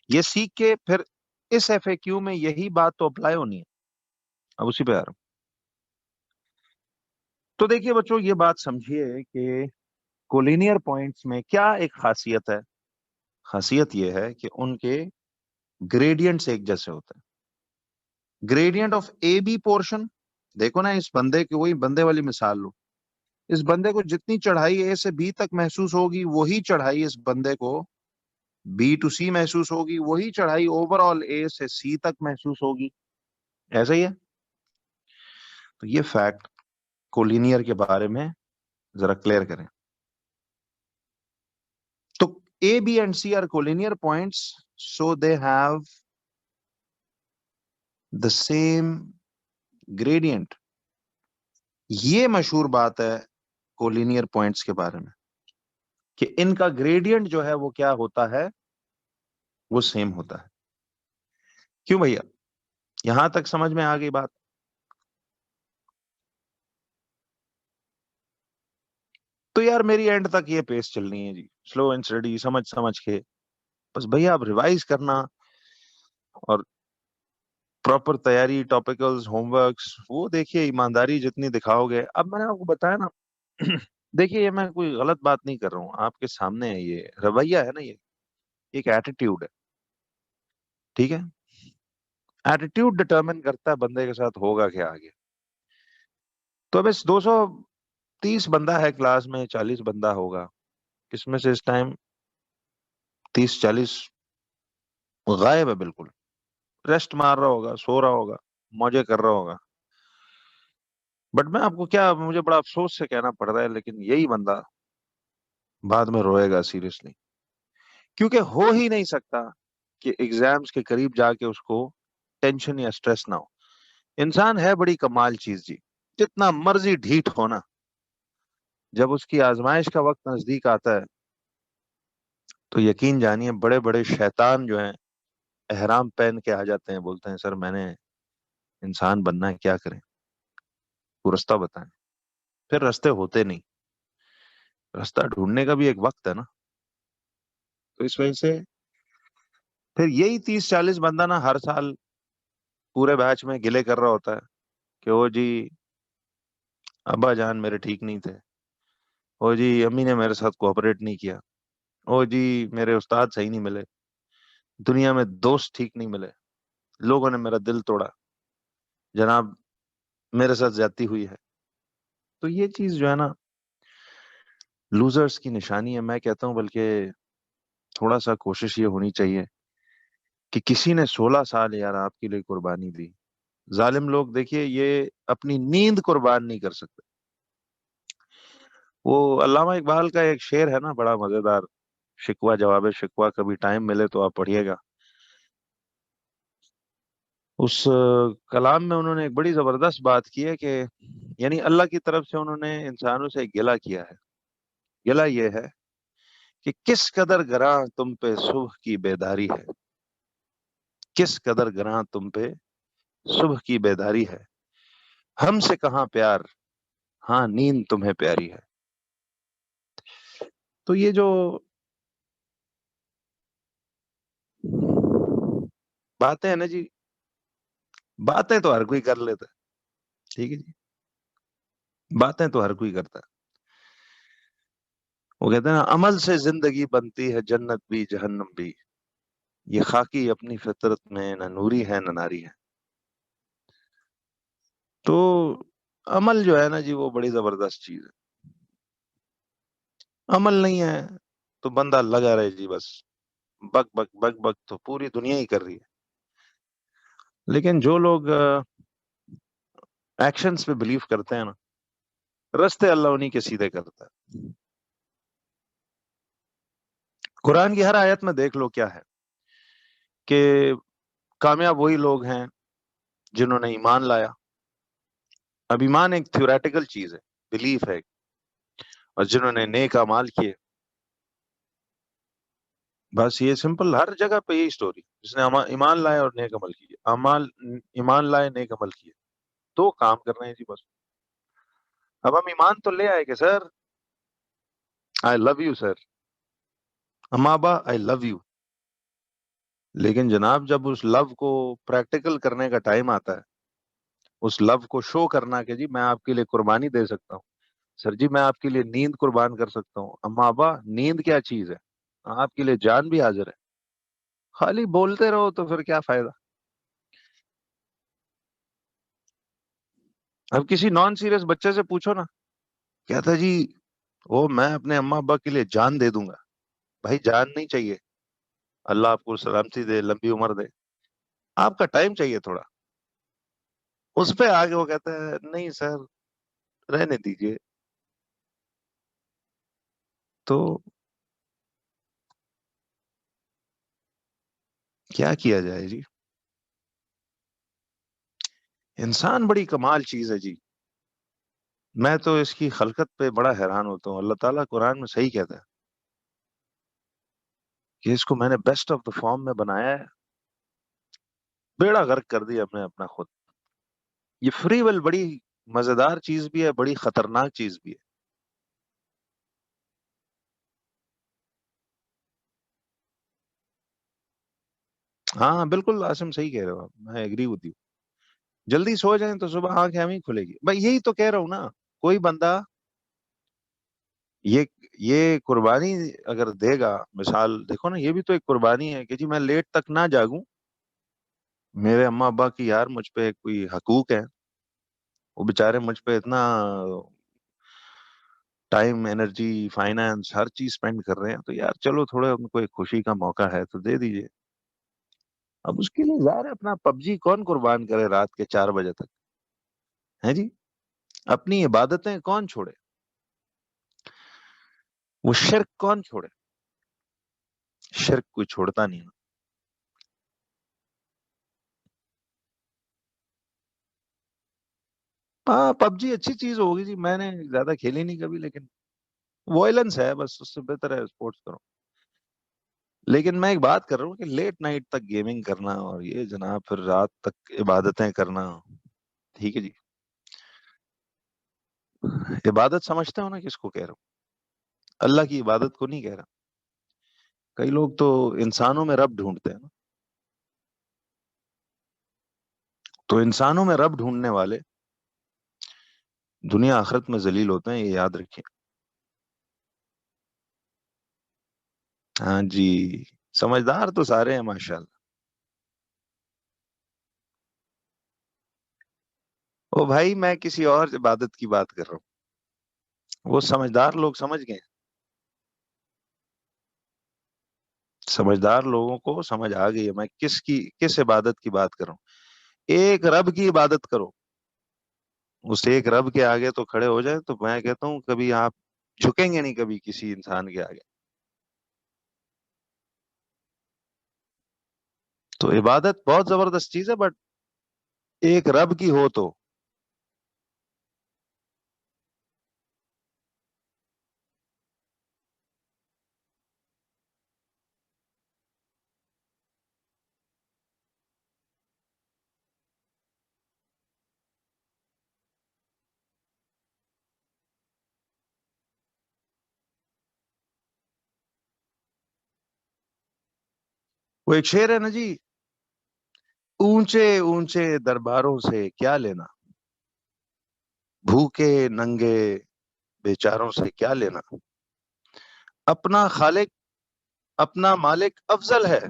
ये सीख के फिर इस एफएक्यू में यही बात तो अप्लाई होनी है। अब उसी पे आ रहा हूं। तो देखिए बच्चों, ये बात समझिए कि कोलिनियर पॉइंट्स में क्या एक खासियत है। खासियत ये है कि उनके ग्रेडियंट्स एक जैसे होते हैं। Gradient of A B portion, देखो ना, इस बंदे की, वही बंदे वाली मिसाल लो। इस बंदे को जितनी चढ़ाई ए से बी तक महसूस होगी, वही चढ़ाई इस बंदे को बी टू सी महसूस होगी, वही चढ़ाई ओवरऑल ए से सी तक महसूस होगी। ऐसा ही है। तो ये फैक्ट कोलिनियर के बारे में जरा क्लियर करें। तो A B and C are collinear points, so they have the same gradient. ये मशहूर बात है कोलिनियर पॉइंट्स के बारे में कि इनका ग्रेडियंट जो है वो क्या होता है, वो सेम होता है। क्यों भैया? यहां तक समझ में आ गई बात? तो यार मेरी एंड तक ये पेस चलनी है जी, स्लो एंड स्टडी, समझ समझ के। बस भैया आप रिवाइज करना और प्रॉपर तैयारी, टॉपिकल्स, होमवर्क्स, वो देखिए ईमानदारी जितनी दिखाओगे। अब मैंने आपको बताया ना। देखिए, ये मैं कोई गलत बात नहीं कर रहा हूँ, आपके सामने है, ये रवैया है ना, ये एक एटीट्यूड है। ठीक है। एटीट्यूड डिटरमिन करता है बंदे के साथ होगा क्या आगे। तो अब इस 230 बंदा है क्लास में, 40 बंदा होगा, इसमें से इस टाइम 30-40 गायब है बिल्कुल। रेस्ट मार रहा होगा, सो रहा होगा, मौजे कर रहा होगा। बट मैं आपको क्या, मुझे बड़ा अफसोस से कहना पड़ रहा है, लेकिन यही बंदा बाद में रोएगा सीरियसली। क्योंकि हो ही नहीं सकता कि एग्जाम्स के करीब जाके उसको टेंशन या स्ट्रेस ना हो। इंसान है बड़ी कमाल चीज जी। जितना मर्जी ढीठ होना, जब उसकी आजमाइश का वक्त नजदीक आता है, तो यकीन जानिए बड़े बड़े शैतान जो हैं एहराम पहन के आ जाते हैं, बोलते हैं सर मैंने इंसान बनना है, क्या करें, वो रास्ता बताएं। फिर रास्ते होते नहीं। रास्ता ढूंढने का भी एक वक्त है ना। तो इस वजह से फिर यही 30-40 बंदा ना हर साल पूरे बैच में गिले कर रहा होता है कि ओ जी, अब्बा जान मेरे ठीक नहीं थे, ओ जी अम्मी ने मेरे साथ कोऑपरेट नहीं किया, ओ जी मेरे उस्ताद सही नहीं मिले, दुनिया में दोस्त ठीक नहीं मिले, लोगों ने मेरा दिल तोड़ा, जनाब मेरे साथ ज्यादती हुई है। तो ये चीज जो है ना, लूजर्स की निशानी है मैं कहता हूँ। बल्कि थोड़ा सा कोशिश ये होनी चाहिए कि किसी ने 16 साल यार आपके लिए कुर्बानी दी। जालिम लोग देखिए, ये अपनी नींद कुर्बान नहीं कर सकते। वो अल्लामा इकबाल का एक शेर है ना, बड़ा मजेदार, शिकवा जवाब शिकवा, कभी टाइम मिले तो आप पढ़िएगा। उस कलाम में उन्होंने एक बड़ी जबरदस्त बात की है कि यानी अल्लाह की तरफ से उन्होंने इंसानों से गिला किया है। गिला ये है कि किस कदर गरां तुम पे सुबह की बेदारी है, किस कदर गरां तुम पे सुबह की बेदारी है, हमसे कहाँ प्यार, हाँ नींद तुम्हें प्यारी है। तो ये जो बातें है ना जी, बातें तो हर कोई कर लेता है। ठीक है जी, बातें तो हर कोई करता है। वो कहते हैं ना, अमल से जिंदगी बनती है जन्नत भी जहन्नम भी, ये खाकी अपनी फितरत में न नूरी है न नारी है। तो अमल जो है ना जी, वो बड़ी जबरदस्त चीज है। अमल नहीं है तो बंदा लगा रहे जी बस, बक बक बक बक तो पूरी दुनिया ही कर रही है। लेकिन जो लोग एक्शंस पे बिलीव करते हैं ना, रास्ते अल्लाह उन्हीं के सीधे करता है। कुरान की हर आयत में देख लो क्या है कि कामयाब वही लोग हैं जिन्होंने ईमान लाया। अब ईमान एक थ्योरेटिकल चीज है, बिलीफ है, और जिन्होंने नेक अमाल किए, बस ये सिंपल, हर जगह पे यही स्टोरी, जिसने ईमान लाए और नेक अमल किए, अमाल, ईमान लाए नेक अमल किए, तो काम कर रहे हैं जी बस। अब हम ईमान तो ले आए कि sir I love you sir, अम्मा अब्बा आई लव यू, लेकिन जनाब जब उस लव को प्रैक्टिकल करने का टाइम आता है, उस लव को शो करना कि जी मैं आपके लिए कुर्बानी दे सकता हूँ, सर जी मैं आपके लिए नींद कुर्बान कर सकता हूँ, अम्मा अब्बा नींद क्या चीज है, आपके लिए जान भी हाजिर है, खाली बोलते रहो तो फिर क्या फायदा। अब किसी नॉन सीरियस बच्चे से पूछो ना, क्या था जी, वो मैं अपने अम्मा अब्बा के लिए जान दे दूंगा। भाई जान नहीं चाहिए, अल्लाह आपको सलामती दे, लंबी उम्र दे, आपका टाइम चाहिए थोड़ा। उस पे आगे वो कहता है नहीं सर, रहने दीजिए। तो क्या किया जाए जी, इंसान बड़ी कमाल चीज है जी। मैं तो इसकी खलकत पे बड़ा हैरान होता हूँ। अल्लाह ताला कुरान में सही कहता है कि इसको मैंने बेस्ट ऑफ द फॉर्म में बनाया है, बेड़ा गर्क कर दिया हमने अपना खुद। ये फ्री विल बड़ी मजेदार चीज भी है, बड़ी खतरनाक चीज भी है। हाँ हाँ, बिल्कुल आसिम सही कह रहे हो आप, मैं एग्री विद यू। जल्दी सो जाएं तो सुबह आंखें हम ही खुलेगी, भाई यही तो कह रहा हूँ ना। कोई बंदा ये ये कुर्बानी अगर देगा, मिसाल देखो ना, ये भी तो एक कुर्बानी है कि जी मैं लेट तक ना जागूं, मेरे अम्मा अब्बा की यार मुझ पे कोई हकूक है, वो बेचारे मुझ पे इतना टाइम एनर्जी फाइनेंस हर चीज स्पेंड कर रहे हैं, तो यार चलो थोड़ा उनको एक खुशी का मौका है तो दे दीजिए। अब उसके लिए ज़ाहिर है अपना पबजी कौन कुर्बान करे रात के 4 बजे तक, है जी। अपनी इबादतें कौन छोड़े, वो शिर्क कौन छोड़े, शिर्क कोई छोड़ता नहीं है। हाँ पबजी अच्छी चीज होगी जी, मैंने ज्यादा खेली नहीं कभी, लेकिन वॉयलेंस है बस, उससे बेहतर है स्पोर्ट्स करो। लेकिन मैं एक बात कर रहा हूँ कि लेट नाइट तक गेमिंग करना और ये जनाब फिर रात तक इबादतें करना, ठीक है जी। इबादत समझते हो ना किसको कह रहा हूँ, अल्लाह की इबादत को नहीं कह रहा। कई लोग तो इंसानों में रब ढूंढते हैं ना, तो इंसानों में रब ढूंढने वाले दुनिया आखिरत में जलील होते हैं, ये याद रखिए। हाँ जी, समझदार तो सारे हैं माशाल्लाह। ओ भाई मैं किसी और इबादत की बात कर रहा हूँ, वो समझदार लोग समझ गए। समझदार लोगों को समझ आ गई है मैं किस इबादत की बात कर रहा हूँ। एक रब की इबादत करो, उस एक रब के आगे तो खड़े हो जाए, तो मैं कहता हूँ कभी आप झुकेंगे नहीं कभी किसी इंसान के आगे। तो इबादत बहुत जबरदस्त चीज है, बट एक रब की हो तो। वो एक शेर है ना जी, ऊंचे ऊंचे दरबारों से क्या लेना, भूखे नंगे बेचारों से क्या लेना, अपना खालिक अपना मालिक अफजल है,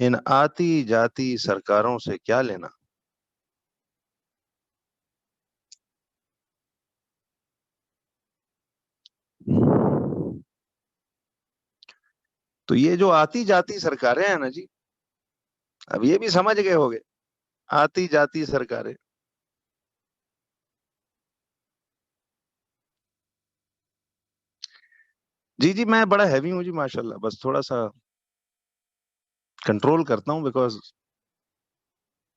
इन आती जाती सरकारों से क्या लेना। तो ये जो आती जाती सरकारें हैं ना जी, अब ये भी समझ गए होंगे, आती जाती सरकारें। जी जी मैं बड़ा हैवी हूँ जी माशाल्लाह, बस थोड़ा सा कंट्रोल करता हूँ बिकॉज,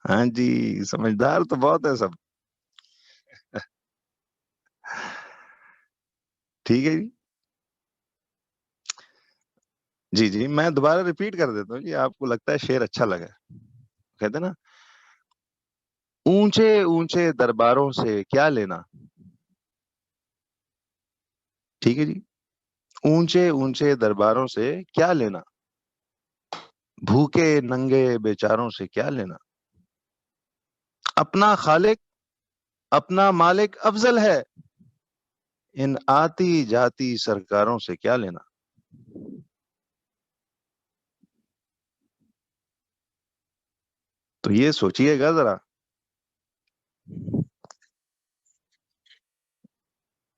हाँ जी समझदार तो बहुत है सब। ठीक है जी। जी जी, मैं दोबारा रिपीट कर देता हूँ जी, आपको लगता है शेर अच्छा लगा। कहते ना, ऊंचे ऊंचे दरबारों से क्या लेना। ठीक है जी, ऊंचे ऊंचे दरबारों से क्या लेना, भूखे नंगे बेचारों से क्या लेना, अपना खालिक अपना मालिक अफजल है, इन आती जाती सरकारों से क्या लेना। तो ये सोचिएगा जरा,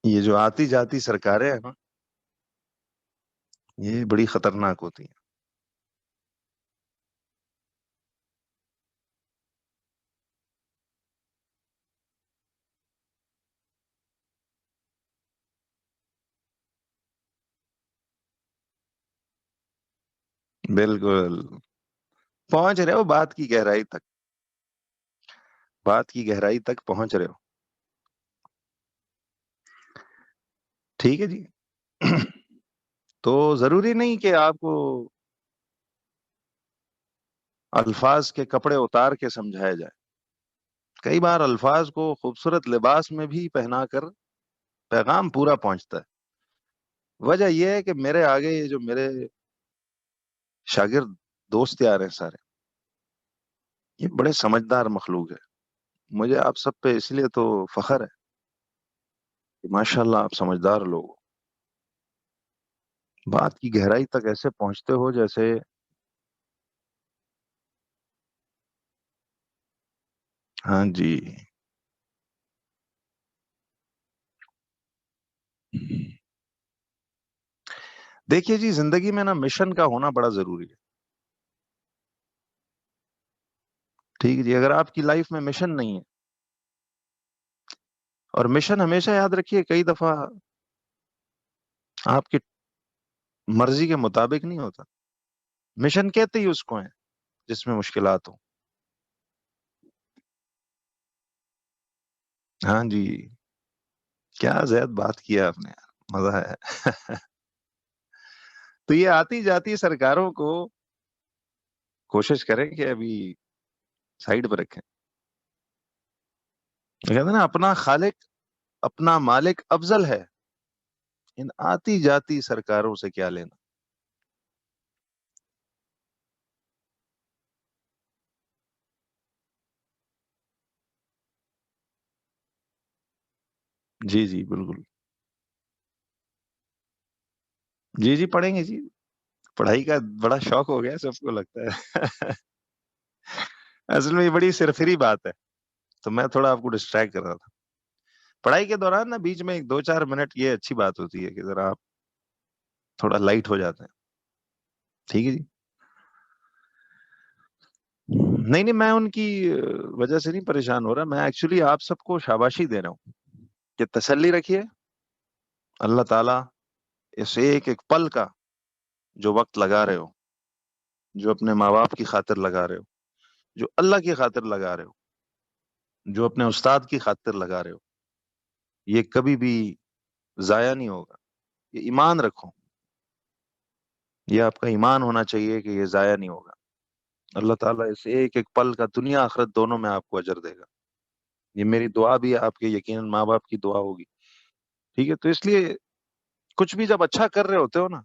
ये जो आती जाती सरकारें हैं ना, ये बड़ी खतरनाक होती हैं। बिल्कुल, पहुंच रहे हो बात की गहराई तक, बात की गहराई तक पहुंच रहे हो। ठीक है जी। तो जरूरी नहीं कि आपको अल्फाज के कपड़े उतार के समझाया जाए। कई बार अल्फाज को खूबसूरत लिबास में भी पहनाकर पैगाम पूरा पहुंचता है। वजह यह है कि मेरे आगे ये जो मेरे शागिर्द दोस्त यार हैं सारे, ये बड़े समझदार मखलूक है। मुझे आप सब पे इसलिए तो फख्र है कि माशाल्लाह आप समझदार लोग हो। बात की गहराई तक ऐसे पहुंचते हो जैसे। हाँ जी। देखिए जी, जिंदगी में ना मिशन का होना बड़ा जरूरी है। ठीक है जी, अगर आपकी लाइफ में मिशन नहीं है, और मिशन हमेशा याद रखिए कई दफा आपकी मर्जी के मुताबिक नहीं होता। मिशन कहते ही उसको है जिसमें मुश्किलात हो। हाँ जी। क्या जैद बात किया आपने यार, मजा है। तो ये आती जाती सरकारों को कोशिश करें कि अभी साइड पर रखें। कहते हैं ना, अपना खालिक अपना मालिक अफजल है, इन आती जाती सरकारों से क्या लेना। जी जी बिल्कुल। जी जी पढ़ेंगे जी, पढ़ाई का बड़ा शौक हो गया है सबको लगता है। असल में ये बड़ी सिरफिरी बात है, तो मैं थोड़ा आपको डिस्ट्रैक्ट कर रहा था। पढ़ाई के दौरान ना बीच में एक दो चार मिनट ये अच्छी बात होती है कि जरा आप थोड़ा लाइट हो जाते हैं। ठीक है जी। नहीं नहीं, मैं उनकी वजह से नहीं परेशान हो रहा, मैं एक्चुअली आप सबको शाबाशी दे रहा हूँ कि तसल्ली रखिए। अल्लाह ताला इस एक एक पल का जो वक्त लगा रहे हो, जो अपने माँ बाप की खातिर लगा रहे हो, जो अल्लाह की खातिर लगा रहे हो, जो अपने उस्ताद की खातिर लगा रहे हो, ये कभी भी जाया नहीं होगा। ये ईमान रखो, ये आपका ईमान होना चाहिए कि ये जाया नहीं होगा। अल्लाह ताला इस एक एक पल का दुनिया आखिरत दोनों में आपको अजर देगा। ये मेरी दुआ भी है, आपके यकीनन माँ बाप की दुआ होगी। ठीक है, तो इसलिए कुछ भी जब अच्छा कर रहे होते हो ना,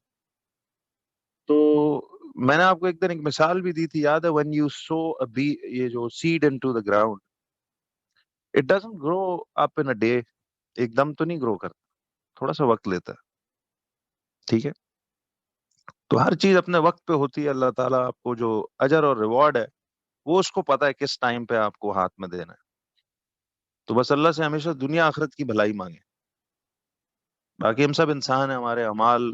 तो मैंने आपको एक दिन एक मिसाल भी दी थी, याद है, व्हेन यू सो अ बी, ये जो seed into the ground, it doesn't grow up in a day. एकदम तो नहीं ग्रो करता, थोड़ा सा वक्त लेता है। ठीक है, तो हर चीज अपने वक्त पे होती है। अल्लाह ताला आपको जो अजर और रिवॉर्ड है, वो उसको पता है किस टाइम पे आपको हाथ में देना है। तो बस अल्लाह से हमेशा दुनिया आखिरत की भलाई मांगे। बाकी हम सब इंसान है, हमारे अमाल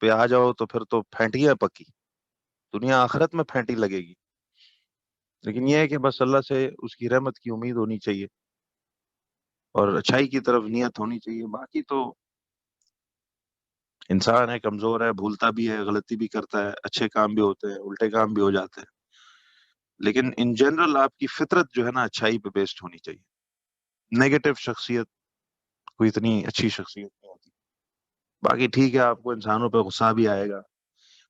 पे आ जाओ तो फिर तो फेंटियां पक्की, दुनिया आखिरत में फेंटी लगेगी। लेकिन यह है कि बस अल्लाह से उसकी रहमत की उम्मीद होनी चाहिए और अच्छाई की तरफ नियत होनी चाहिए। बाकी तो इंसान है, कमजोर है, भूलता भी है, गलती भी करता है, अच्छे काम भी होते हैं, उल्टे काम भी हो जाते हैं। लेकिन इन जनरल आपकी फितरत जो है ना, अच्छाई पे बेस्ड होनी चाहिए। नेगेटिव शख्सियत कोई इतनी अच्छी शख्सियत नहीं होती। बाकी ठीक है, आपको इंसानों पे गुस्सा भी आएगा,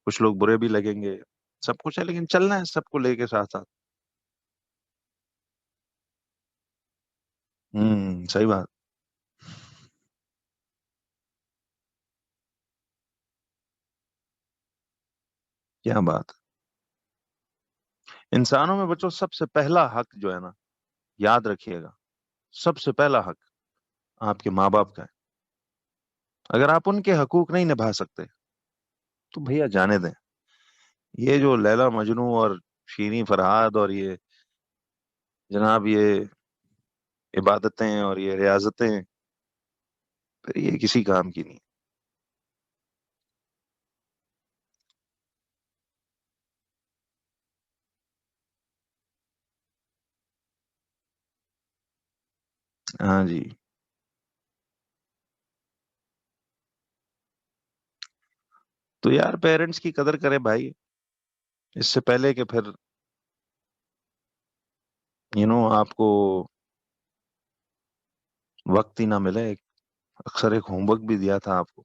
कुछ लोग बुरे भी लगेंगे, सब कुछ है, लेकिन चलना है सबको लेके साथ साथ। सही बात। क्या बात। इंसानों में बच्चों सबसे पहला हक जो है ना, याद रखिएगा, सबसे पहला हक आपके माँ बाप का है। अगर आप उनके हकूक नहीं निभा सकते तो भैया जाने दें। ये जो लैला मजनू और शीरी फरहाद और ये जनाब ये इबादतें और ये रियाजतें, फिर ये किसी काम की नहीं। हाँ जी। तो यार पेरेंट्स की कदर करें भाई, इससे पहले कि फिर आपको वक्त ही ना मिले। अक्सर एक होमवर्क भी दिया था आपको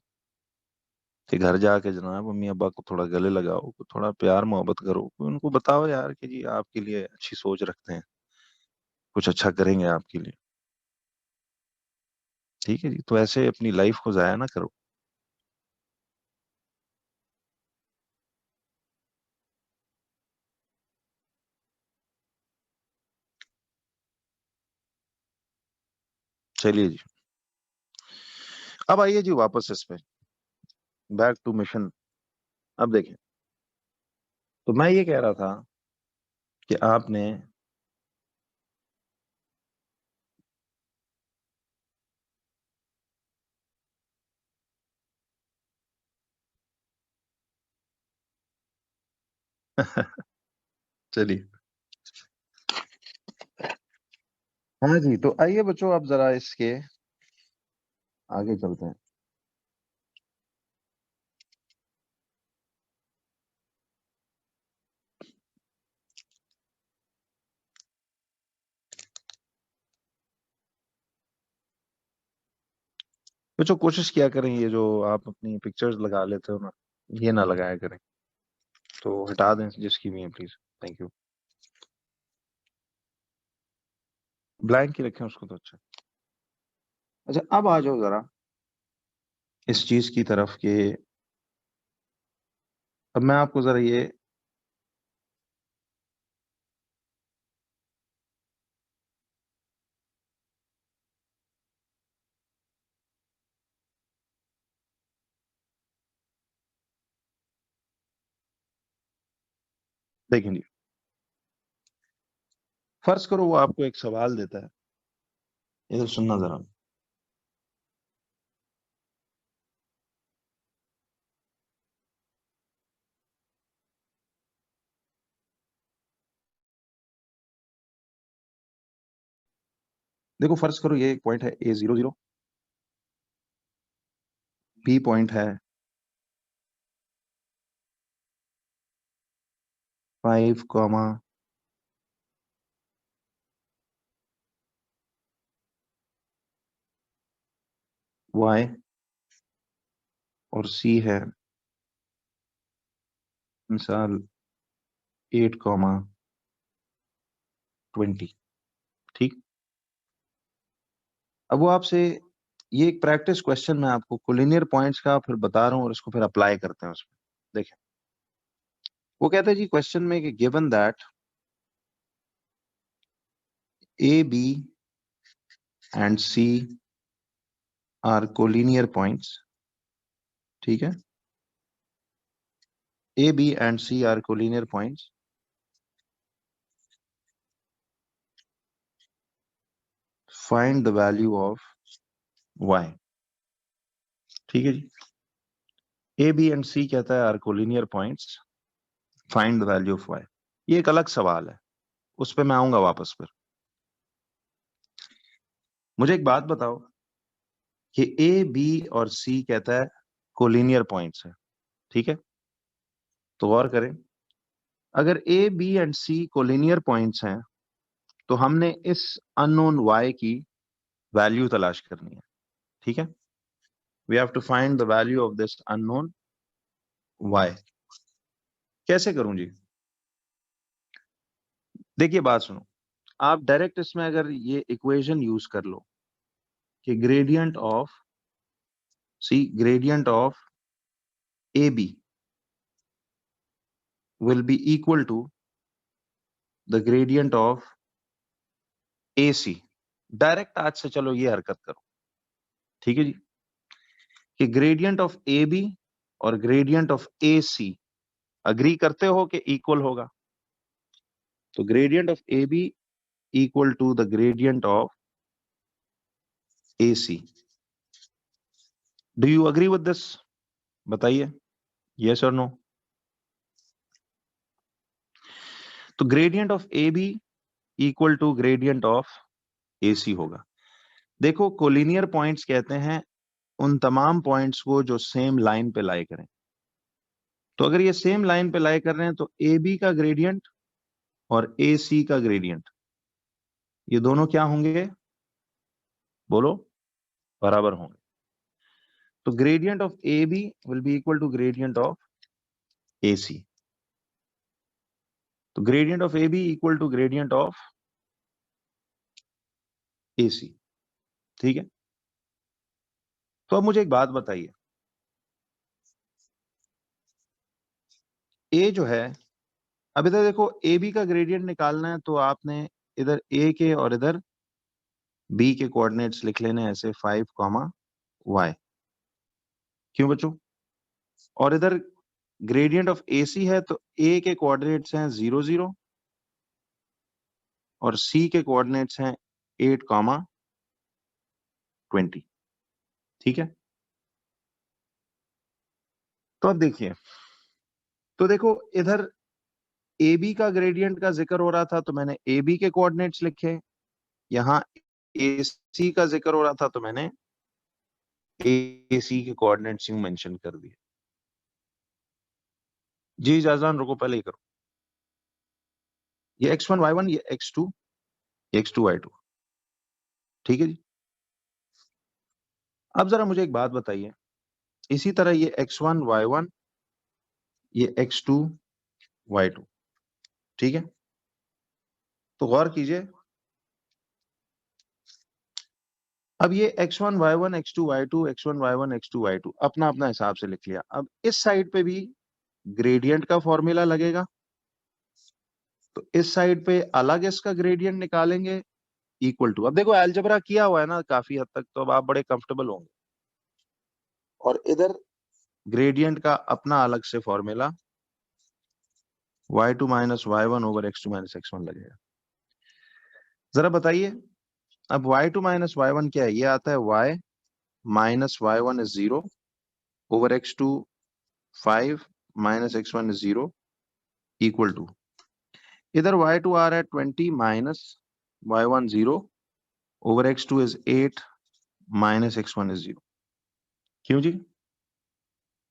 कि घर जाके जनाब मम्मी अब्बा को थोड़ा गले लगाओ, थोड़ा प्यार मोहब्बत करो, उनको बताओ यार कि जी आपके लिए अच्छी सोच रखते हैं, कुछ अच्छा करेंगे आपके लिए। ठीक है जी, तो ऐसे अपनी लाइफ को जाया ना करो। चलिए जी, अब आइए जी वापस इस पे, बैक टू मिशन। अब देखें, तो मैं ये कह रहा था कि आपने चलिए, हाँ जी, तो आइए बच्चों आप जरा इसके आगे चलते हैं। बच्चों कोशिश किया करें, ये जो आप अपनी पिक्चर्स लगा लेते हो ना, ये ना लगाया करें, तो हटा दें जिसकी भी है प्लीज। Thank you. ब्लैंक ही रखें उसको तो अच्छा। अच्छा, अब आ जाओ जरा इस चीज की तरफ कि अब मैं आपको जरा ये देखेंगे। फर्ज करो वो आपको एक सवाल देता है, इधर सुनना जरा। देखो फर्ज करो ये एक पॉइंट है A00, B पॉइंट है 5, Y, और C है मिसाल 8, 20। ठीक। अब वो आपसे ये एक प्रैक्टिस क्वेश्चन मैं आपको कोलिनियर पॉइंट्स का फिर बता रहा हूँ और इसको फिर अप्लाई करते हैं उसमें। देखिए, वो कहता है जी क्वेश्चन में कि given that A, B and C are collinear points. ठीक है, A, B and C are collinear points, find the value of Y। ठीक है जी, A, B एंड C कहता है are collinear points, find the value of Y। ये एक अलग सवाल है, उस पर मैं आऊंगा वापस फिर। मुझे एक बात बताओ कि A, B और C कहता है कोलिनियर पॉइंट्स है। ठीक है, तो गौर करें, अगर A, B and C collinear points हैं तो हमने इस अननोन Y की वैल्यू तलाश करनी है। ठीक है, we have to find the value of this unknown Y। कैसे करूं जी? देखिए बात सुनो, आप डायरेक्ट इसमें अगर ये इक्वेशन यूज कर लो कि gradient of A B will be equal to the gradient of AC। Direct आज से चलो ये हरकत करो, ठीक है जी, कि ग्रेडियंट ऑफ ए बी और gradient of A C agree करते हो कि इक्वल होगा। तो gradient of A B equal to the gradient of A C. Do you agree with this? बताइए, यस और नो। तो gradient of A B equal to gradient of A C होगा। देखो कोलिनियर पॉइंट्स कहते हैं उन तमाम पॉइंट्स को जो सेम लाइन पे लाई करें। तो अगर ये सेम लाइन पे लाई कर रहे हैं तो ए बी का ग्रेडियंट और ए सी का ग्रेडियंट ये दोनों क्या होंगे? बोलो, बराबर होंगे। तो gradient of A B will be equal to gradient of A C. तो gradient of A B equal to gradient of A C, ठीक है। तो अब मुझे एक बात बताइए, ए जो है, अब इधर देखो ए बी का ग्रेडियंट निकालना है तो आपने इधर ए के और इधर बी के कोऑर्डिनेट्स लिख लेने ऐसे 5, y। क्यों बच्चों? और इधर ग्रेडियंट ऑफ ए सी है तो ए के कोऑर्डिनेट्स हैं 0, 0 और सी के कोऑर्डिनेट्स हैं 8, 20, ठीक है। तो अब देखिए, तो देखो इधर ए बी का ग्रेडियंट का जिक्र हो रहा था तो मैंने ए बी के कोऑर्डिनेट्स लिखे, यहां ए सी का जिक्र हो रहा था तो मैंने ए सी के कोऑर्डिनेट्स यूं मेंशन कर दिए। जी जाजान रुको, पहले ही करो। ये x1 y1, ये x2 y2, ठीक है जी। अब जरा मुझे एक बात बताइए, इसी तरह ये x1 y1, ये x2 y2, ठीक है। तो गौर कीजिए, अब ये x1 y1 x2 y2 x1 y1 x2 y2 अपना अपना हिसाब से लिख लिया। अब इस साइड पे भी ग्रेडियंट का फॉर्मूला लगेगा, तो इस साइड पे अलग इसका ग्रेडियंट निकालेंगे इक्वल टू। अब देखो अलजेब्रा किया हुआ है ना काफी हद तक, तो अब आप बड़े कंफर्टेबल होंगे। और इधर ग्रेडियंट का अपना अलग से formula y2 minus y1 over x2 minus x1 लगेगा। जरा बताइए, अब y2 माइनस y1 क्या है? ये आता है y minus y1 is 0 over x2 5 minus x1 is 0 equal to, इधर y2 आ रहा है 20 minus y1 0 over x2 is 8 minus x1 is 0। क्यों जी?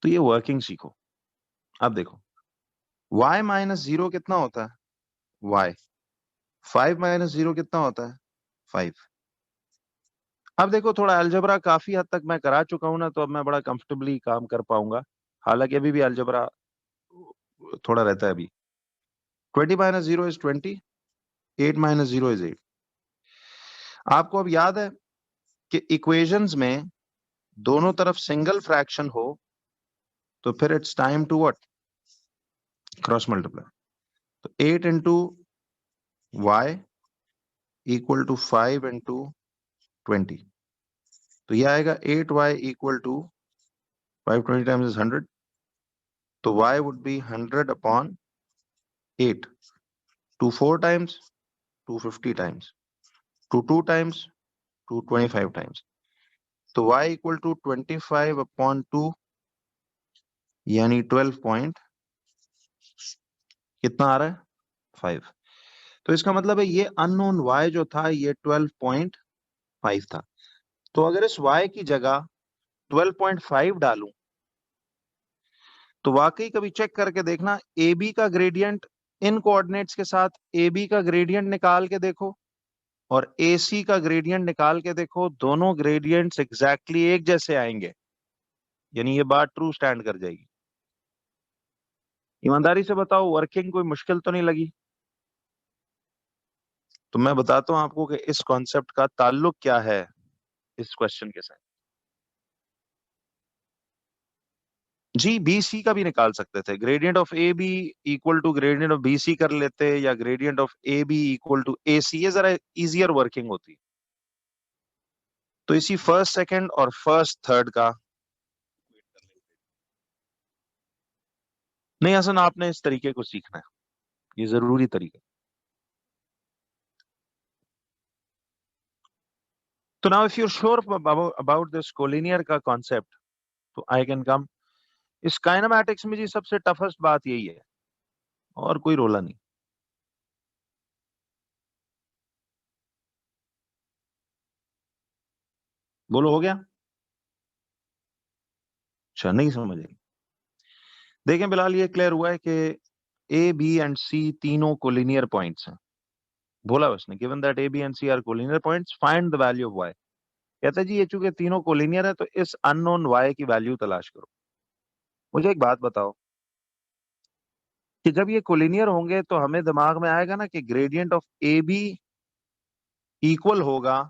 तो ये वर्किंग सीखो। अब देखो y माइनस 0 कितना होता है? y 5 माइनस 0 कितना होता है? 5। अब देखो थोड़ा अलजेब्रा काफी हद तक मैं करा चुका हूं ना, तो अब मैं बड़ा कंफर्टेबली काम कर पाऊंगा। हालांकि अभी भी अलजेब्रा थोड़ा रहता है अभी। 20 माइनस 0 इज 20, 8 माइनस 0 इज 8। आपको अब याद है कि इक्वेशंस में दोनों तरफ सिंगल फ्रैक्शन हो तो फिर it's time to what? Cross multiply. तो 8 into Y equal to 5 into 20। तो यह आएगा 8y equal to 520 times is 100, तो y would be 100 upon 8, 2 4 times, 250 times, 2 times, 225 times. तो y इक्वल टू 25 अपॉन 2 यानी 12 पॉइंट कितना आ रहा है? 5। तो इसका मतलब है ये अननोन y जो था ये 12.5 था। तो अगर इस y की जगह 12.5 डालूं तो वाकई कभी चेक करके देखना, ए बी का ग्रेडियंट इन कोऑर्डिनेट्स के साथ ए बी का ग्रेडियंट निकाल के देखो और ए सी का ग्रेडियंट निकाल के देखो, दोनों ग्रेडियंट्स एग्जैक्टली एक जैसे आएंगे, यानी ये बात ट्रू स्टैंड कर जाएगी। ईमानदारी से बताओ, वर्किंग कोई मुश्किल तो नहीं लगी? तो मैं बताता हूं आपको कि इस कॉन्सेप्ट का ताल्लुक क्या है इस क्वेश्चन के साथ। जी, बी सी का भी निकाल सकते थे। Gradient of A B equal to gradient of B C कर लेते, या gradient of A B equal to A C, ये जरा इजियर वर्किंग होती। तो इसी फर्स्ट सेकंड और फर्स्ट थर्ड का नहीं, असल आपने इस तरीके को सीखना है, ये जरूरी तरीका। तो now if you are sure about this collinear का कॉन्सेप्ट, तो आई कैन कम। इस काइनेमैटिक्स में जी सबसे टफेस्ट बात यही है, और कोई रोला नहीं। बोलो, हो गया? अच्छा, नहीं समझ आई। देखें बिलाल, ये क्लियर हुआ है कि ए बी एंड सी तीनों कोलिनियर पॉइंट्स हैं। बोला उसने, given that A B and C are collinear points, find the value of Y. कहता है जी ये चूंकि तीनों कोलिनियर है, तो इस अननोन वाई की वैल्यू तलाश करो। मुझे एक बात बताओ कि जब ये कोलिनियर होंगे तो हमें दिमाग में आएगा ना कि gradient of A B equal होगा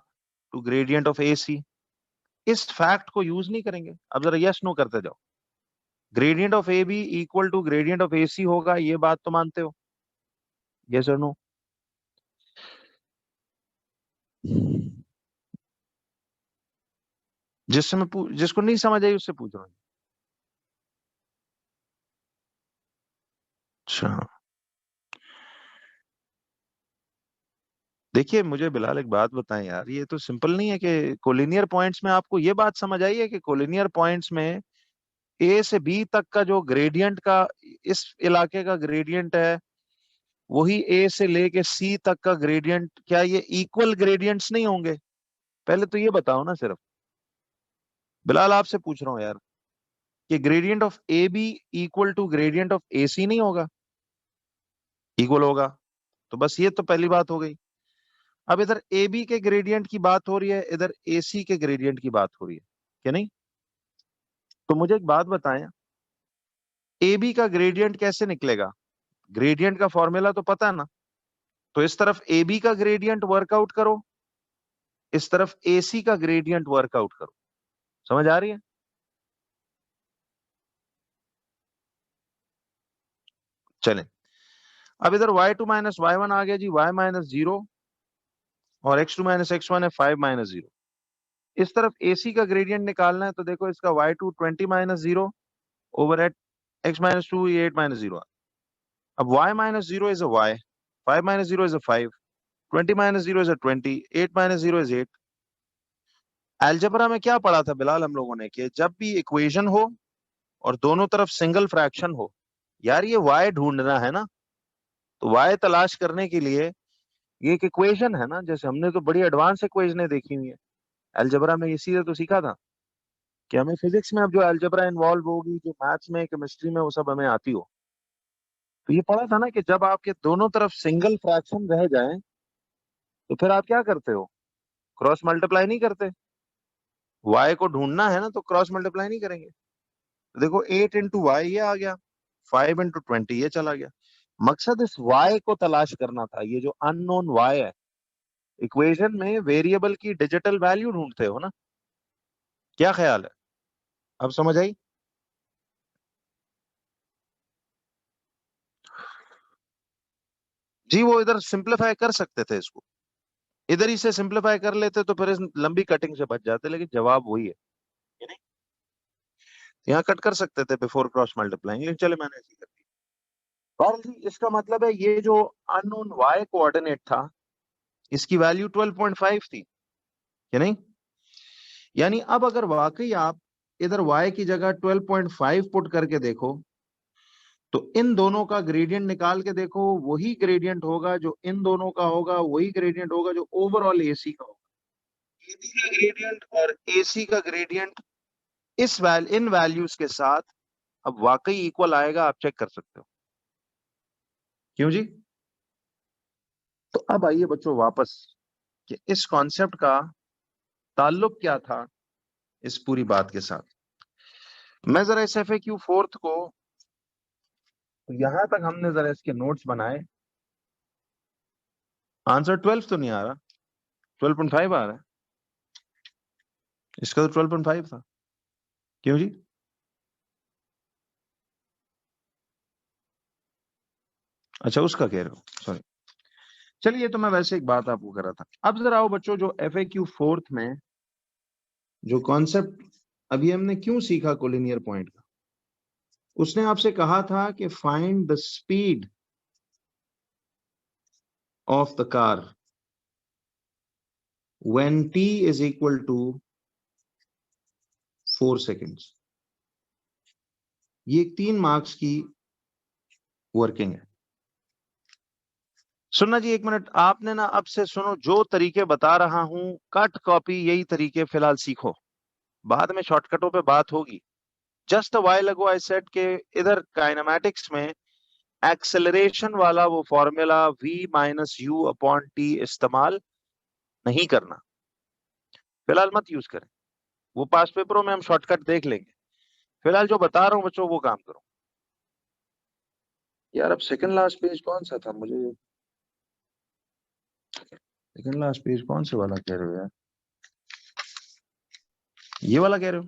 to gradient of A C. इस फैक्ट को यूज नहीं करेंगे। अब जरा यस नो करते जाओ। Gradient of A B equal to gradient of A C होगा, ये बात तो मानते हो? यस और नो? जिसको नहीं समझ आई उससे पूछ रहा हूँ। अच्छा, देखिए मुझे बिलाल एक बात बताएं यार, ये तो सिंपल नहीं है कि कोलिनियर पॉइंट्स में आपको ये बात समझ आई है कि कोलिनियर पॉइंट्स में ए से बी तक का जो ग्रेडियंट का, इस इलाके का ग्रेडियंट है, वही ए से लेके सी तक का ग्रेडियंट, क्या ये इक्वल ग्रेडियंट्स नहीं होंगे? पहले तो ये बताओ ना सिर्फ। बिलाल आपसे पूछ रहा हूँ यार, कि gradient of A B equal to gradient of A C नहीं होगा? इक्वल होगा। तो बस ये तो पहली बात हो गई। अब इधर ए बी के ग्रेडियंट की बात हो रही है, इधर ए सी के ग्रेडियंट की बात हो रही है, क्या नहीं? तो मुझे एक बात बताएं, ए बी का ग्रेडियंट कैसे निकलेगा? ग्रेडियंट का फॉर्मूला तो पता है ना? तो इस तरफ ए बी का ग्रेडियंट वर्कआउट करो, इस तरफ ए सी का ग्रेडियंट वर्कआउट करो। समझ आ रही है? चलें। अब इधर y2 - y1 आ गया जी, y-0, और x2 - x1 है 5 - 0। इस तरफ AC का ग्रेडियंट निकालना है, तो देखो इसका y2 20 - 0 ओवर एट x-2, ये 8 - 0। अब y-0 is a y, 5 - 0 is a 5, 20 - 0 is a 20, 8 - 0 is 8। Algebra में क्या पढ़ा था बिलाल हम लोगों ने, कि जब भी इक्वेशन हो और दोनों तरफ सिंगल फ्रैक्शन हो, यार ये y ढूंढना है ना। तो y तलाश करने के लिए ये एक इक्वेशन है ना, जैसे हमने तो बड़ी एडवांस इक्वेशनें देखी हुई है अलजेब्रा में, इसीलिए तो सीखा था कि हमें फिजिक्स में अब जो अलजेब्रा इन्वॉल्व होगी, जो मैथ्स में, केमिस्ट्री में, वो सब हमें आती हो। तो ये पढ़ा था ना कि जब आपके दोनों तरफ सिंगल फ्रैक्शन रह जाएं, तो फिर आप क्या करते हो? क्रॉस मल्टीप्लाई नहीं करते। y को ढूंढना है ना, तो क्रॉस मल्टीप्लाई नहीं करेंगे। तो देखो 8 × y ये आ गया, 5 × 20 ये चला गया। मकसद इस y को तलाश करना था, ये जो अननोन y है। इक्वेशन में वेरिएबल की डिजिटल वैल्यू ढूंढते हो ना, क्या ख्याल है? अब समझ आई? जी, वो इधर सिंप्लीफाई कर सकते थे इसको, इधर ही से सिंप्लीफाई कर लेते तो फिर इस लंबी कटिंग से बच जाते, लेकिन जवाब वही है। ये नहीं, यहाँ कट कर सकते थे बिफोर क्रॉस मल्टीप्लाइंग, लेकिन चले मैंने ऐसे कर दिया। और जी इसका मतलब है ये जो अननोन y कोऑर्डिनेट था, इसकी वैल्यू 12.5 थी, कि नहीं? यानी अब अगर वाकई आप इधर y की जगह 12.5 पुट करके देखो, तो इन दोनों का ग्रेडियंट निकाल के देखो, वही ग्रेडियंट होगा जो इन दोनों का होगा, वही ग्रेडियंट होगा जो ओवरऑल एसी का होगा। एबी का ग्रेडियंट और एसी का ग्रेडियंट इन वैल्यूज के साथ अब वाकई इक्वल आएगा, आप चेक कर सकते हो। क्यों जी? तो अब आइए बच्चों वापस, कि इस कॉन्सेप्ट का ताल्लुक क्या था इस पूरी बात के साथ। मैं जरा इस FAQ फोर्थ को तो यहां तक हमने जरा इसके नोट्स बनाए। आंसर 12 तो नहीं आ रहा, 12.5 आ रहा है। इसका तो 12.5 था। क्यों जी? अच्छा, उसका कह रहे हो, सॉरी। चलिए, तो मैं वैसे एक बात आपको कर रहा था। अब जरा आओ बच्चों, जो FAQ फोर्थ में जो कॉन्सेप्ट अभी हमने क्यों सीखा कोलिनियर पॉइंट का, उसने आपसे कहा था कि find the speed of the car when t is equal to 4 seconds. ये 3 मार्क्स की वर्किंग है। सुनना जी, एक मिनट, आपने ना अब से सुनो, जो तरीके बता रहा हूं कट कॉपी यही तरीके फिलहाल सीखो, बाद में शॉर्टकटों पे बात होगी। Just a while ago I said के इधर काइनेमैटिक्स में एक्सेलरेशन वाला वो formula v minus you upon T इस्तेमाल नहीं करना, फिलहाल मत यूज करें। वो पास पेपरों में हम शॉर्टकट देख लेंगे, फिलहाल जो बता रहा हूं बच्चों वो काम करो। यार, अब सेकंड लास्ट पेज कौन सा था? मुझे सेकंड लास्ट पेज कौन से वाला कह रहे हो यार? ये वाला कह रहे हो?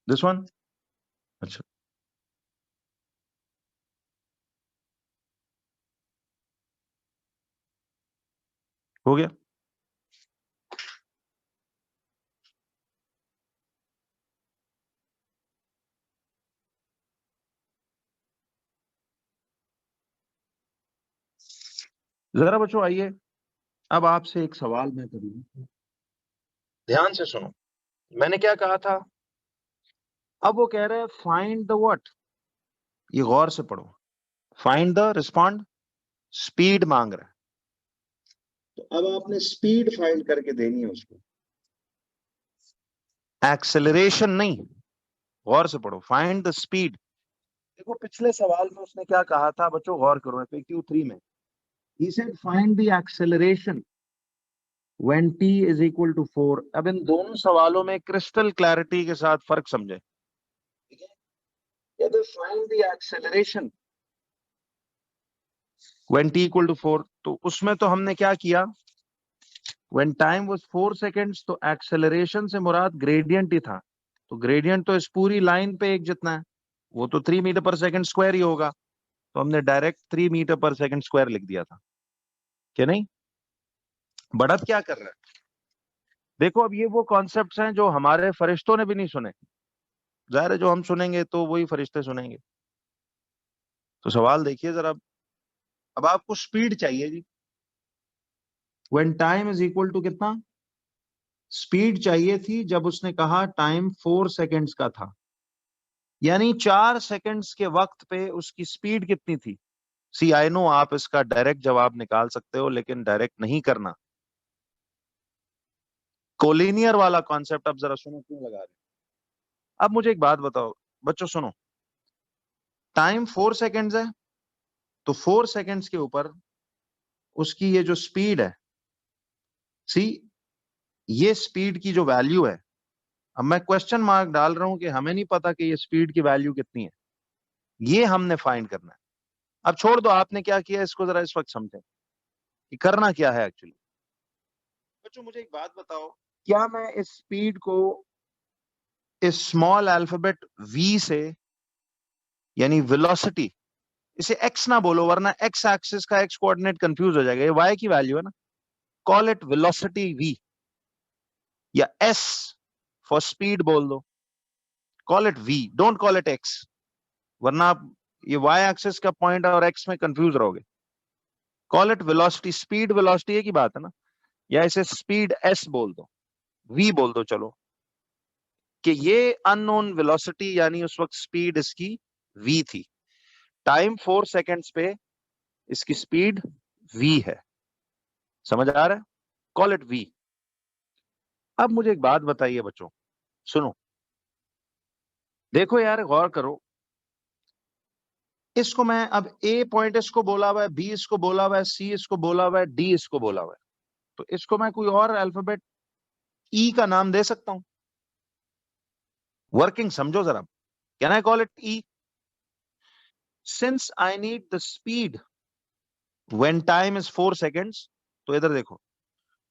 This one? अच्छा, हो गया। जरा बच्चों आइए, अब आपसे एक सवाल मैं करूँ, ध्यान से सुनो। मैंने क्या कहा था? अब वो कह रहे हैं फाइंड द व्हाट, ये गौर से पढ़ो। फाइंड द रिस्पॉन्ड, स्पीड मांग रहा है, तो अब आपने स्पीड फाइंड करके देनी है उसको, एक्सेलरेशन नहीं। गौर से पढ़ो, फाइंड द स्पीड। देखो, पिछले सवाल में उसने क्या कहा था बच्चों, गौर करो, FAQ 3 में he said find the acceleration when t is equal to 4। अब इन दोनों सवालों में क्रिस्टल क्लैरिटी के साथ फर्क समझे, ठीक है? यदि find the acceleration when t equal to 4, तो उसमें तो हमने क्या किया, when time was 4 seconds, तो एक्सेलरेशन से मुराद ग्रेडियंट ही था, तो ग्रेडियंट तो इस पूरी लाइन पे एक जितना है, वो तो 3 मीटर पर सेकंड स्क्वायर ही होगा, तो हमने direct 3 metre per second square लिख दिया था, क्या नहीं? बढ़त क्या कर रहा है? देखो, अब ये वो कॉन्सेप्ट्स हैं जो हमारे फरिश्तों ने भी नहीं सुने, जाहिर है जो हम सुनेंगे तो वही फरिश्ते सुनेंगे। तो सवाल देखिए जरा, अब आपको स्पीड चाहिए जी, when time is equal to कितना, स्पीड चाहिए थी जब उसने कहा टाइम 4 सेकेंड्स का था, यानी 4 सेकेंड्स के वक्त पे उसकी स्पीड कितनी थी। सी आई नो आप इसका डायरेक्ट जवाब निकाल सकते हो, लेकिन डायरेक्ट नहीं करना। कोलिनियर वाला कॉन्सेप्ट अब जरा सुनो क्यों लगा रहे। अब मुझे एक बात बताओ बच्चों, सुनो, टाइम 4 सेकेंड्स है, तो 4 सेकेंड्स के ऊपर उसकी ये जो स्पीड है, सी, ये स्पीड की जो वैल्यू है, अब मैं क्वेश्चन मार्क डाल रहा हूं कि हमें नहीं पता कि ये स्पीड की वैल्यू कितनी है, ये हमने फाइंड करना है। अब छोड़ दो आपने क्या किया, इसको जरा इस वक्त समझें कि करना क्या है एक्चुअली। बच्चों मुझे एक बात बताओ, क्या मैं इस स्पीड को इस स्मॉल अल्फाबेट v से, यानी वेलोसिटी, इसे x ना बोलो वरना x एक्सिस का x कोऑर्डिनेट कंफ्यूज हो जाएगा, ये y की वैल्यू है ना, कॉल इट वेलोसिटी v, या s फॉर स्पीड बोल दो, call it v, don't call it x, वरना आप ये y एक्सिस का पॉइंट और x में कंफ्यूज रहोगे। Call it velocity, speed velocity एक ही बात है ना, या इसे स्पीड s बोल दो, v बोल दो, चलो, कि ये अननोन वेलोसिटी यानी उस वक्त स्पीड इसकी v थी, टाइम 4 सेकेंड्स पे इसकी स्पीड v है, समझ आ रहा है? Call it v। अब मुझे एक बात बताइए बच्चों, सुनो, देखो यार, गौर करो, इसको मैं अब a पॉइंट इसको बोला हुआ है, b इसको बोला हुआ है, c इसको बोला हुआ है, d इसको बोला हुआ है, तो इसको मैं कोई और अल्फाबेट e का नाम दे सकता हूं। वर्किंग समझो जरा, Can I call it E? Since I need the speed when time is 4 seconds, तो इधर देखो,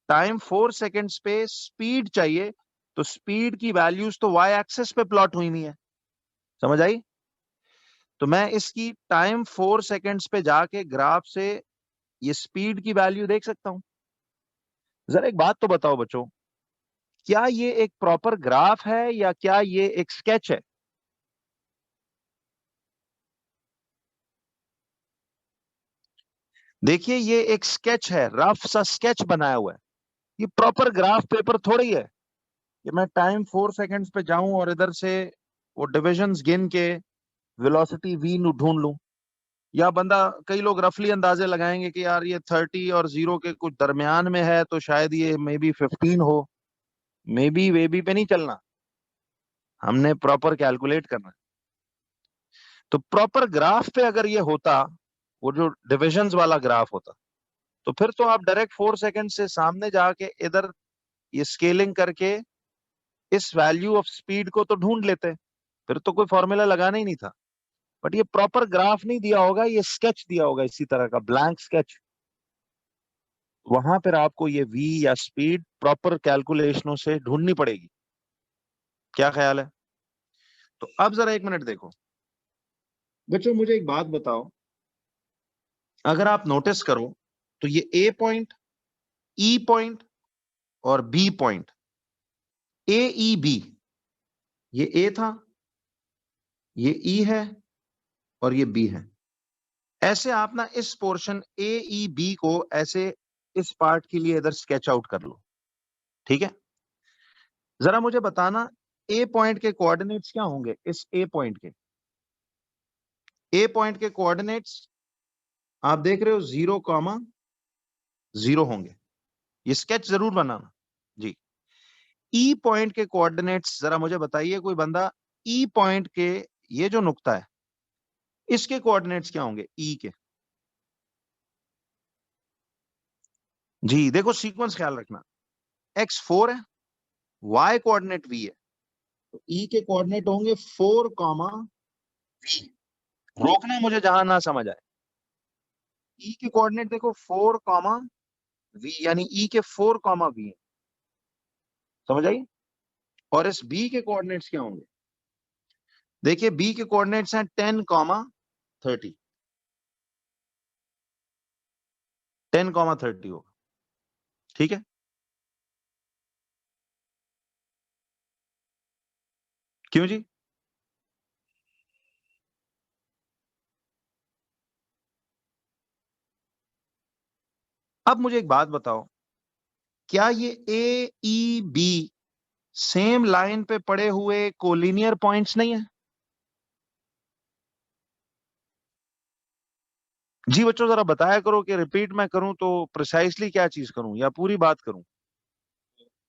टाइम 4 सेकेंड्स पे स्पीड चाहिए, तो स्पीड की वैल्यूज तो y एक्सिस पे प्लॉट हुई नहीं है, समझ आई? तो मैं इसकी टाइम 4 सेकेंड्स पे जाके ग्राफ से ये स्पीड की वैल्यू देख सकता हूं। जरा एक बात तो बताओ बच्चों, क्या ये एक प्रॉपर ग्राफ है या क्या ये एक स्केच है? देखिए ये एक स्केच है, रफ सा स्केच बनाया हुआ है, ये प्रॉपर ग्राफ पेपर थोड़ी है कि मैं टाइम 4 सेकेंड्स पे जाऊं और इधर से वो डिविजन्स गिन के वेलोसिटी v ढूंढ लूं। या बंदा, कई लोग रफली अंदाजे लगाएंगे कि यार ये 30 और 0 के कुछ दरमियान में है तो शायद ये मे बी 15 हो। मे बी वे बी पे नहीं चलना, हमने प्रॉपर कैलकुलेट करना है। तो प्रॉपर ग्राफ पे अगर ये होता, वो जो डिविजन्स वाला ग्राफ होता, तो फिर तो आप डायरेक्ट 4 सेकंड से सामने जाके इधर ये स्केलिंग करके इस वैल्यू ऑफ स्पीड को तो ढूंढ लेते, फिर तो कोई फॉर्मूला लगाना ही नहीं था। बट ये प्रॉपर ग्राफ नहीं दिया होगा, ये स्केच दिया होगा, इसी तरह का ब्लैंक स्केच। वहां पर आपको ये v या स्पीड प्रॉपर कैलकुलेशनों से ढूंढनी पड़ेगी। क्या ख्याल है? तो अब जरा एक मिनट देखो बच्चों, मुझे एक बात बताओ, अगर आप नोटिस करो तो ये ए पॉइंट, ई पॉइंट और बी पॉइंट, ए ई बी, ये ए था, ये ई है और ये बी है। ऐसे आप ना इस पोर्शन ए ई बी को ऐसे इस पार्ट के लिए इधर स्केच आउट कर लो, ठीक है? जरा मुझे बताना ए पॉइंट के कोऑर्डिनेट्स क्या होंगे? इस ए पॉइंट के कोऑर्डिनेट्स आप देख रहे हो 0,0 होंगे। ये स्केच जरूर बनाना जी। ई पॉइंट के कोऑर्डिनेट्स जरा मुझे बताइए कोई बंदा, ई पॉइंट के ये जो नुक्ता है इसके कोऑर्डिनेट्स क्या होंगे ई के? जी देखो, सीक्वेंस ख्याल रखना, x 4 है, y कोऑर्डिनेट v है, तो ई के कोऑर्डिनेट होंगे 4, v। रोकना मुझे जहां ना समझ आए। ई के कोऑर्डिनेट देखो 4, v, यानी ई के 4, v है, समझ आई? और इस बी के कोऑर्डिनेट्स क्या होंगे? देखिए बी के कोऑर्डिनेट्स हैं 10, 30। 10, 30 होगा, ठीक है? क्यों जी? अब मुझे एक बात बताओ, क्या ये ए ई बी सेम लाइन पे पड़े हुए कोलिनियर पॉइंट्स नहीं है? जी बच्चों जरा बताया करो कि रिपीट मैं करूं तो प्रिसाइसली क्या चीज करूं या पूरी बात करूं,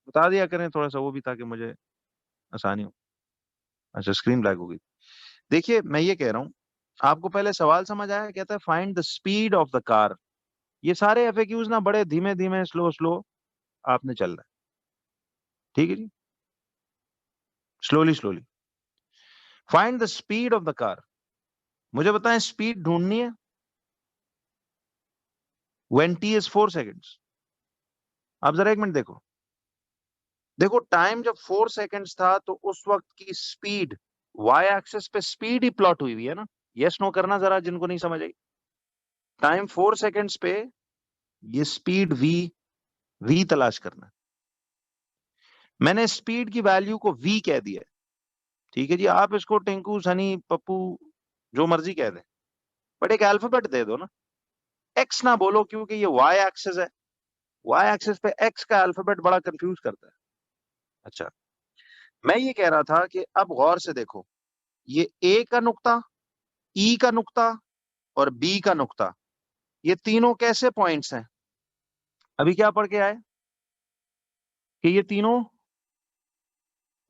बता दिया करें थोड़ा सा, वो भी ताकि मुझे आसानी हो। अच्छा, स्क्रीन ब्लैक हो गई। देखिए मैं ये कह रहा हूं, आपको पहले सवाल समझ आया? कहता है find the speed of the car. ये सारे एफएक्यूज ना बड़े धीमे धीमे, स्लो स्लो आपने चल रहा है, ठीक है जी? Slowly slowly find the speed of the car. मुझे बताएं स्पीड ढूंढनी है व्हेन टी इज 4 सेकेंड्स। आप जरा एक मिनट देखो, देखो टाइम जब 4 सेकेंड्स था तो उस वक्त की स्पीड, वाई एक्सिस पे स्पीड ही प्लॉट हुई हुई है ना। यस नो करना जरा जिनको नहीं समझ आई। टाइम 4 सेकेंड्स पे ये स्पीड वी तलाश करना है। मैंने स्पीड की वैल्यू को वी कह दिया, ठीक है जी? आप इसको टिंकू, सनी, पप्पू जो मर्जी कह दें, बट एक अल्फाबेट दे दो ना। एक्स ना बोलो क्योंकि ये वाई एक्सिस है, वाई एक्सिस पे एक्स का अल्फाबेट बड़ा कंफ्यूज करता है। अच्छा, मैं ये कह रहा था कि अब गौर से देखो, ये ए का नुक्ता, ई का नुक्ता और बी का नुक्ता, ये तीनों कैसे पॉइंट्स हैं? अभी क्या पढ़ के आए कि ये तीनों,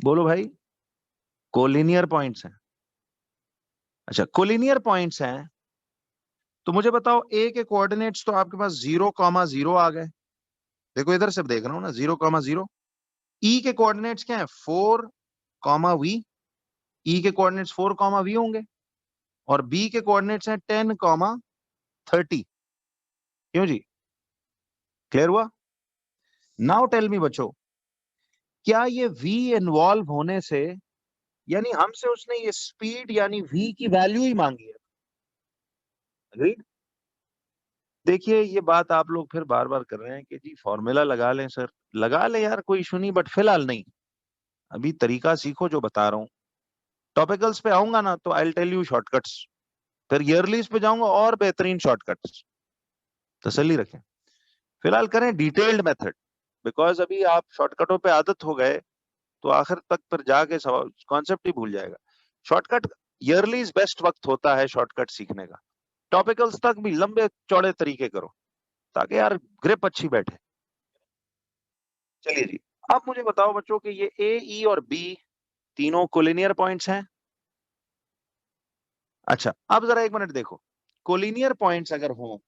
बोलो भाई, कोलिनियर पॉइंट्स हैं। अच्छा, कोलिनियर पॉइंट्स हैं, तो मुझे बताओ ए के कोऑर्डिनेट्स तो आपके पास 0,0 आ गए। देखो इधर से देख रहा हूं ना, 0,0। ई के कोऑर्डिनेट्स क्या है? 4, वी। ई के कोऑर्डिनेट्स 4, v होंगे और बी के कोऑर्डिनेट्स हैं 10, 30। क्यों जी, क्लियर हुआ? नाउ टेल मी बच्चों, क्या ये v इन्वॉल्व होने से, यानी हमसे उसने ये स्पीड यानी v की वैल्यू ही मांगी है, अग्रीड? देखिए ये बात आप लोग फिर बार बार कर रहे हैं कि जी फॉर्मूला लगा लें सर, लगा लें यार, कोई इशू नहीं, बट फिलहाल नहीं, अभी तरीका सीखो जो बता रहा हूं। टॉपिकल्स पे आऊंगा ना तो I will tell you shortcuts, फिर ईयरलीज पे जाऊंगा और बेहतरीन शॉर्टकट्स, तसल्ली रखें। फिलहाल करें डिटेल्ड मेथड, बिकॉज अभी आप शॉर्टकटों पे आदत हो गए तो आखिर तक फिर जाके कॉन्सेप्ट ही भूल जाएगा। शॉर्टकट ईयरलीज बेस्ट वक्त होता है शॉर्टकट सीखने का, टॉपिकल्स तक भी लंबे चौड़े तरीके करो ताकि यार ग्रिप अच्छी बैठे। चलिए जी, अब मुझे बताओ बच्चों कि ये ए, ई और बी तीनों कोलिनियर पॉइंट्स हैं। अच्छा, अब जरा एक मिनट देखो, कोलिनियर पॉइंट्स अगर हो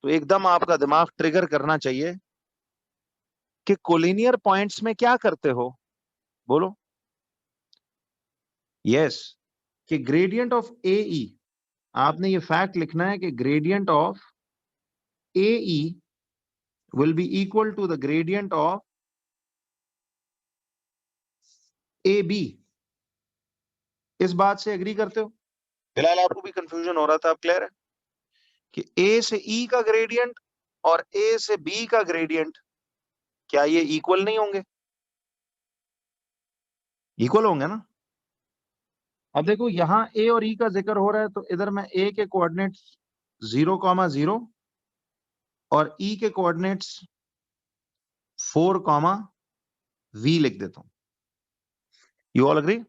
तो एकदम आपका दिमाग ट्रिगर करना चाहिए कि कोलिनियर पॉइंट्स में क्या करते हो, बोलो। यस, कि ग्रेडियंट ऑफ ए ई, आपने ये फैक्ट लिखना है कि gradient of A E will be equal to the gradient of A B. इस बात से एग्री करते हो? फिलहाल आपको भी कंफ्यूजन हो रहा था, अब क्लियर है कि ए से ई का ग्रेडियंट और ए से बी का ग्रेडियंट क्या ये इक्वल नहीं होंगे? इक्वल होंगे ना। अब देखो यहां ए और ई का जिक्र हो रहा है तो इधर मैं ए के कोऑर्डिनेट्स 0, 0 और ई के कोऑर्डिनेट्स 4, v लिख देता हूं। You all agree?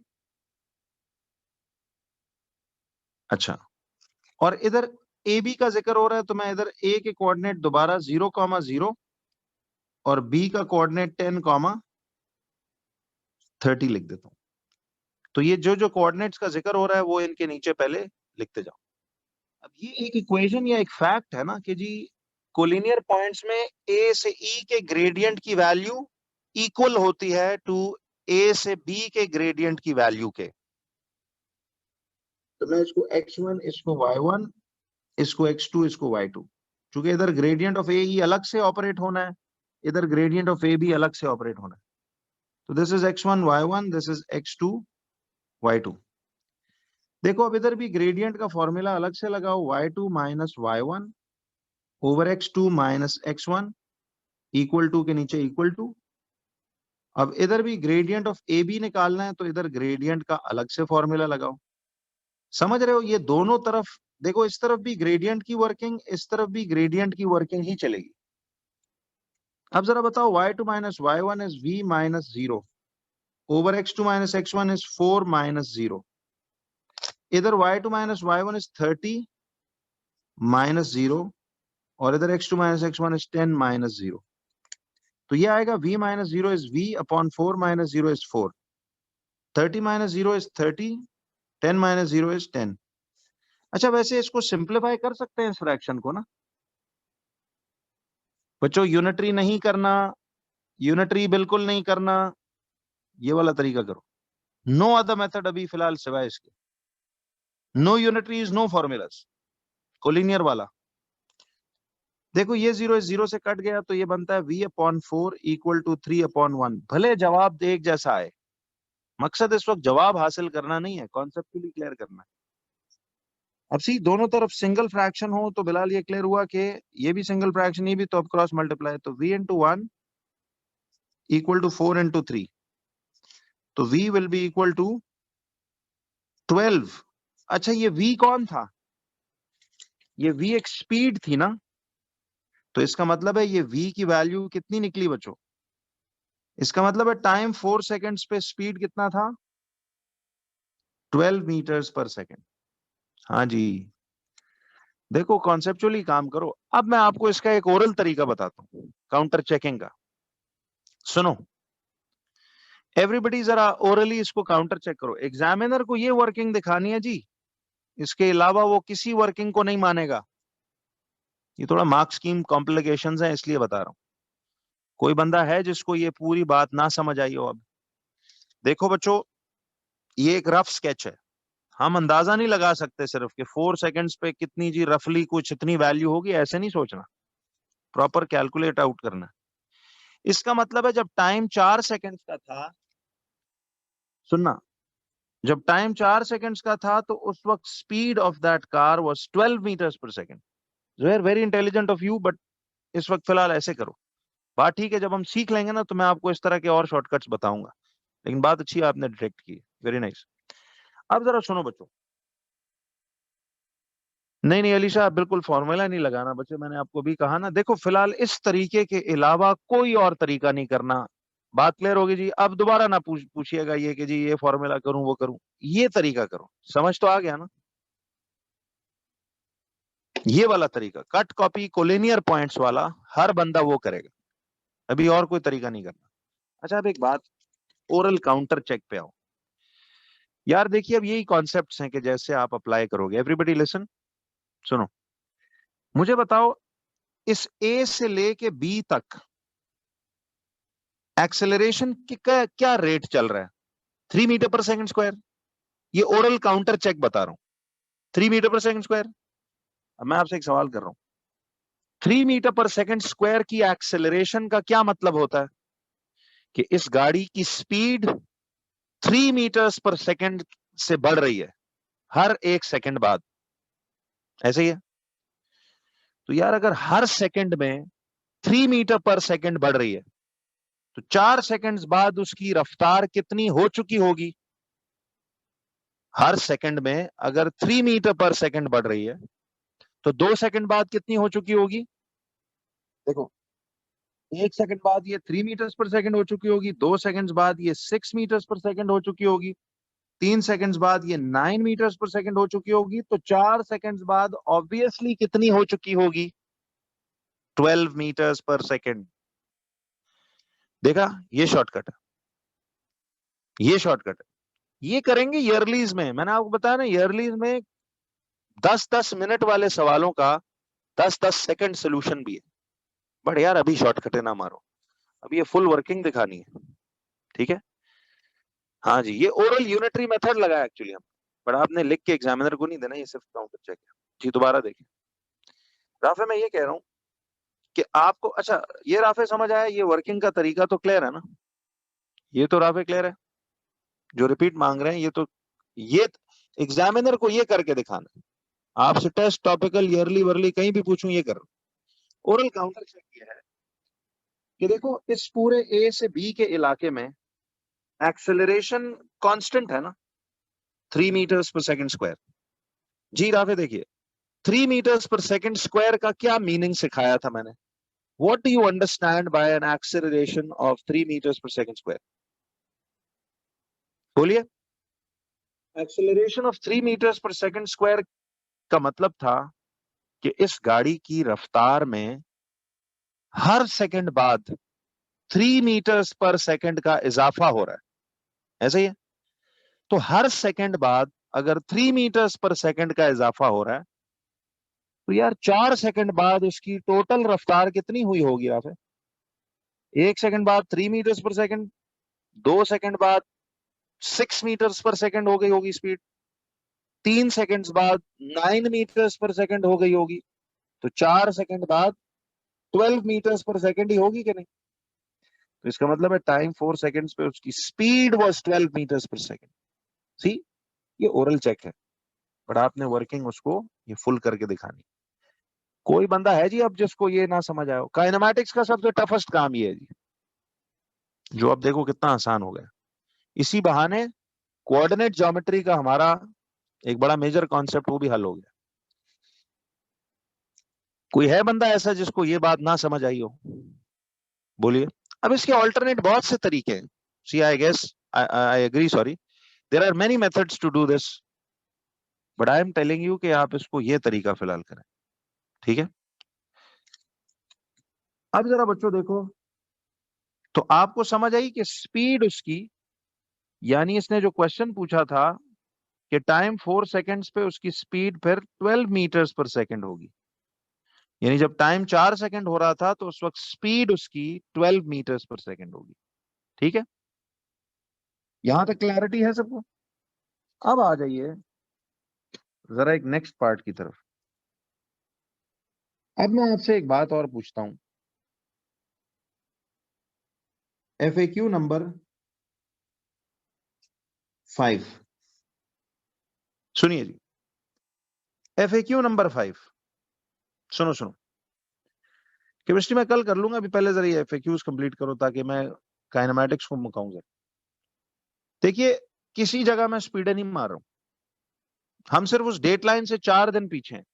अच्छा, और इधर ए बी का जिक्र हो रहा है तो मैं इधर ए के कोऑर्डिनेट दोबारा 0, 0 और बी का कोऑर्डिनेट 10, 30 लिख देता हूं। तो ये जो जो कोऑर्डिनेट्स का जिक्र हो रहा है वो इनके नीचे पहले लिखते जाओ। अब ये एक इक्वेशन या एक फैक्ट है ना कि जी कोलिनियर पॉइंट्स में ए से ई के ग्रेडियंट की वैल्यू इक्वल होती है टू ए से बी के ग्रेडियंट की वैल्यू के। तो मैं इसको x1, इसको y1, इसको x2, इसको y2, क्योंकि इधर ग्रेडियंट ऑफ ए ई अलग से ऑपरेट होना है, इधर ग्रेडियंट ऑफ ए बी अलग से ऑपरेट होना है। तो this is x1 y1, this is x2 y2। देखो अब इधर भी ग्रेडियंट का फॉर्मूला अलग से लगाओ, y2 minus y1 over x2 minus x1 equal to के नीचे इक्वल टू। अब इधर भी ग्रेडियंट ऑफ ए बी निकालना है तो इधर ग्रेडियंट का अलग से फॉर्मूला लगाओ। समझ रहे हो? ये दोनों तरफ देखो, इस तरफ भी ग्रेडियंट की वर्किंग, इस तरफ भी ग्रेडियंट की वर्किंग ही चलेगी। अब जरा बताओ, y2 minus y1 is v minus 0 over x2 minus x1 is 4 minus 0। इधर y2 minus y1 is 30 minus 0 और इधर x2 minus x1 is 10 minus 0। तो ये आएगा v minus 0 is v upon 4 minus 0 is 4, 30 minus 0 is 30, 10 minus 0 is 10। अच्छा, वैसे इसको simplify कर सकते हैं इस फ्रैक्शन को ना बच्चों? यूनिटरी नहीं करना, यूनिटरी बिल्कुल नहीं करना, ये वाला तरीका करो। नो अदर मेथड अभी फिलहाल सिवाय इसके। नो यूनिटरीज, नो फॉर्मूलाज, कोलिनियर वाला। देखो ये 0 इस 0 से कट गया तो ये बनता है v upon 4 equal to 3 upon 1। भले जवाब एक जैसा आए, मकसद इस वक्त जवाब हासिल करना नहीं है, कॉन्सेप्चुअली क्लियर करना है। अब सी दोनों तरफ सिंगल फ्रैक्शन हो तो बिलाल ये क्लियर हुआ कि ये भी सिंगल फ्रैक्शन, ये भी, तो अब क्रॉस मल्टीप्लाई, तो v into 1 equal to 4 into 3, तो v will be equal to 12। अच्छा, ये v कौन था? ये v एक स्पीड थी ना, तो इसका मतलब है ये v की वैल्यू कितनी निकली बच्चों? इसका मतलब है टाइम 4 सेकेंड्स पे स्पीड कितना था? 12 मीटर्स पर सेकेंड। हाँ जी, देखो कॉन्सेप्चुअली काम करो। अब मैं आपको इसका एक ओरल तरीका बताता हूं काउंटर चेकिंग का। सुनो एवरीबडी, जरा ओरली इसको काउंटर चेक करो। एग्जामिनर को ये वर्किंग दिखानी है जी, इसके अलावा वो किसी वर्किंग को नहीं मानेगा। ये थोड़ा मार्क्स स्कीम कॉम्प्लिकेशंस है इसलिए बता रहा हूं। कोई बंदा है जिसको ये पूरी बात ना समझ आई हो? अब देखो बच्चों, ये एक रफ स्केच है, हम अंदाजा नहीं लगा सकते सिर्फ कि 4 सेकंड्स पे कितनी जी रफली कुछ इतनी वैल्यू होगी, ऐसे नहीं सोचना, प्रॉपर कैलकुलेट आउट करना। इसका मतलब है जब टाइम 4 सेकंड्स का था, सुनना, जब टाइम 4 सेकंड्स का था तो उस वक्त speed of that car was 12 meters per second. Very intelligent of you, but इस वक्त फिलहाल ऐसे करो। बात ठीक है, जब हम सीख लेंगे ना तो मैं आपको इस तरह के और शॉर्टकट्स बताऊंगा, लेकिन बात अच्छी आपने डिटेक्ट की, वेरी नाइस। अब जरा सुनो बच्चों, नहीं नहीं अलीशा, आप बिल्कुल फॉर्मूला नहीं लगाना बच्चे, मैंने आपको भी कहा ना, देखो फिलहाल इस तरीके के अलावा कोई और तरीका नहीं करना। बात क्लियर होगी जी? अब दोबारा ना पूछिएगा ये कि जी ये फॉर्मूला करूं वो करूं, ये तरीका करो। समझ तो आ गया ना? ये वाला तरीका कट कॉपी कोलिनियर पॉइंट्स वाला हर बंदा वो करेगा, अभी और कोई तरीका नहीं करना। अच्छा अब एक बात, ओरल काउंटर चेक पे आओ। यार देखिए, अब यही कॉन्सेप्ट्स हैं कि जैसे आप अप्लाई करोगे। एवरीबडी लिसन, सुनो, मुझे बताओ इस ए से लेके बी तक एक्सेलरेशन का क्या रेट चल रहा है? 3 मीटर पर सेकंड स्क्वायर। ये ओरल काउंटर चेक बता रहा हूं, 3 मीटर पर सेकंड स्क्वायर। अब मैं आपसे एक सवाल कर रहा हूं, 3 मीटर पर सेकंड स्क्वायर की एक्सेलरेशन का क्या मतलब होता है? कि इस गाड़ी की स्पीड 3 मीटर्स पर सेकंड से बढ़ रही है हर एक सेकंड बाद, ऐसे ही है? तो यार अगर हर सेकंड में 3 मीटर पर सेकंड बढ़ रही है तो 4 सेकंड्स बाद उसकी रफ्तार कितनी हो चुकी होगी? हर सेकंड में अगर 3 मीटर पर सेकंड बढ़ रही है तो 2 सेकंड बाद कितनी हो चुकी होगी? देखो, 1 सेकंड बाद ये 3 मीटर्स पर सेकंड हो चुकी होगी, 2 सेकंड्स बाद ये 6 मीटर्स पर सेकंड हो चुकी होगी, 3 सेकंड्स बाद ये 9 मीटर्स पर सेकंड हो चुकी होगी, तो 4 सेकंड्स बाद ऑब्वियसली कितनी हो चुकी होगी? 12 मीटर्स पर सेकंड। देखा, ये शॉर्टकट है, ये शॉर्टकट है। ये करेंगे ईयरलीज में, मैंने आपको बताया ना, ईयरलीज में 10-10 मिनट वाले सवालों का 10-10 सेकंड सोल्यूशन भी है। बट यार अभी शॉर्टकट ना मारो, अभी ये फुल वर्किंग दिखानी है, ठीक है? हाँ जी, ये ओरल यूनिटरी मेथड लगाया एक्चुअली हम, बट आपने लिख के एग्जामिनर को नहीं देना, ये सिर्फ काउंटर चेक है जी। दोबारा देखिए राफे, मैं ये कह रहा हूँ कि आपको, अच्छा ये राफे समझ आया, ये वर्किंग का तरीका तो क्लियर है ना? ये तो राफे क्लियर है, जो रिपीट मांग रहे हैं, ये एग्जामिनर को ये करके दिखाना है। आपसे टेस्ट टॉपिकल ईयरली वर्ली कहीं भी पूछूं ये कर, ओरल काउंटर चेक किया है कि देखो इस पूरे ए से बी के इलाके में एक्सेलरेशन कांस्टेंट है ना, 3 मीटर्स पर सेकंड स्क्वायर। जी राफे देखिए, 3 मीटर्स पर सेकंड स्क्वायर का क्या मीनिंग सिखाया था मैंने? What do you understand by an acceleration of 3 metres per second square? बोलिए। Acceleration of 3 metres per second square का मतलब था कि इस गाड़ी की रफ्तार में हर सेकंड बाद 3 मीटर्स पर सेकंड का इजाफा हो रहा है, ऐसा ही है? तो हर सेकंड बाद अगर 3 मीटर्स पर सेकंड का इजाफा हो रहा है तो यार 4 सेकंड बाद उसकी टोटल रफ्तार कितनी हुई होगी राफे? 1 सेकंड बाद 3 मीटर्स पर सेकंड, 2 सेकंड बाद 6 मीटर्स पर सेकंड हो गई होगी स्पीड, 3 सेकंड्स बाद 9 मीटर्स पर सेकंड हो गई होगी, तो 4 सेकंड बाद 12 मीटर्स पर सेकंड ही होगी कि नहीं? तो इसका मतलब है टाइम 4 सेकंड्स पे उसकी speed was 12 meters per second. सी, ये ओरल चेक है, बट आपने वर्किंग उसको ये फुल करके दिखानी। कोई बंदा है जी अब जिसको ये ना समझ आया हो? काइनेमैटिक्स का सबसे टफेस्ट काम ये है जी, जो अब देखो कितना आसान हो गया। इसी बहाने कोऑर्डिनेट ज्योमेट्री का हमारा एक बड़ा मेजर कॉन्सेप्ट वो भी हल हो गया। कोई है बंदा ऐसा जिसको ये बात ना समझ आई हो? बोलिए। अब इसके ऑल्टरनेट बहुत से तरीके हैं। See I guess, I agree, sorry, there are many methods to do this, but I am telling you कि आप इसको ये तरीका फिलहाल करें, ठीक है? अब जरा बच्चों देखो, तो आपको समझ आई कि स्पीड उसकी, यानी इसने जो क्वेश्चन पूछा था कि टाइम 4 सेकंड्स पे उसकी स्पीड फिर 12 मीटर्स पर सेकंड होगी, यानी जब टाइम 4 सेकंड हो रहा था तो उस वक्त स्पीड उसकी 12 मीटर्स पर सेकंड होगी, ठीक है? यहां तक क्लैरिटी है सबको? अब आ जाइए जरा एक नेक्स्ट पार्ट की तरफ। अब मैं आपसे एक बात और पूछता हूं, FAQ नंबर 5, सुनिए जी। FAQ नंबर 5, सुनो सुनो, केमिस्ट्री में कल कर लूंगा, अभी पहले जरा ये FAQs कंप्लीट करो ताकि मैं काइनेमैटिक्स को मुकाऊं जरा। देखिए, किसी जगह मैं स्पीड नहीं मार रहा हूं, हम सिर्फ उस डेट लाइन से 4 दिन पीछे हैं।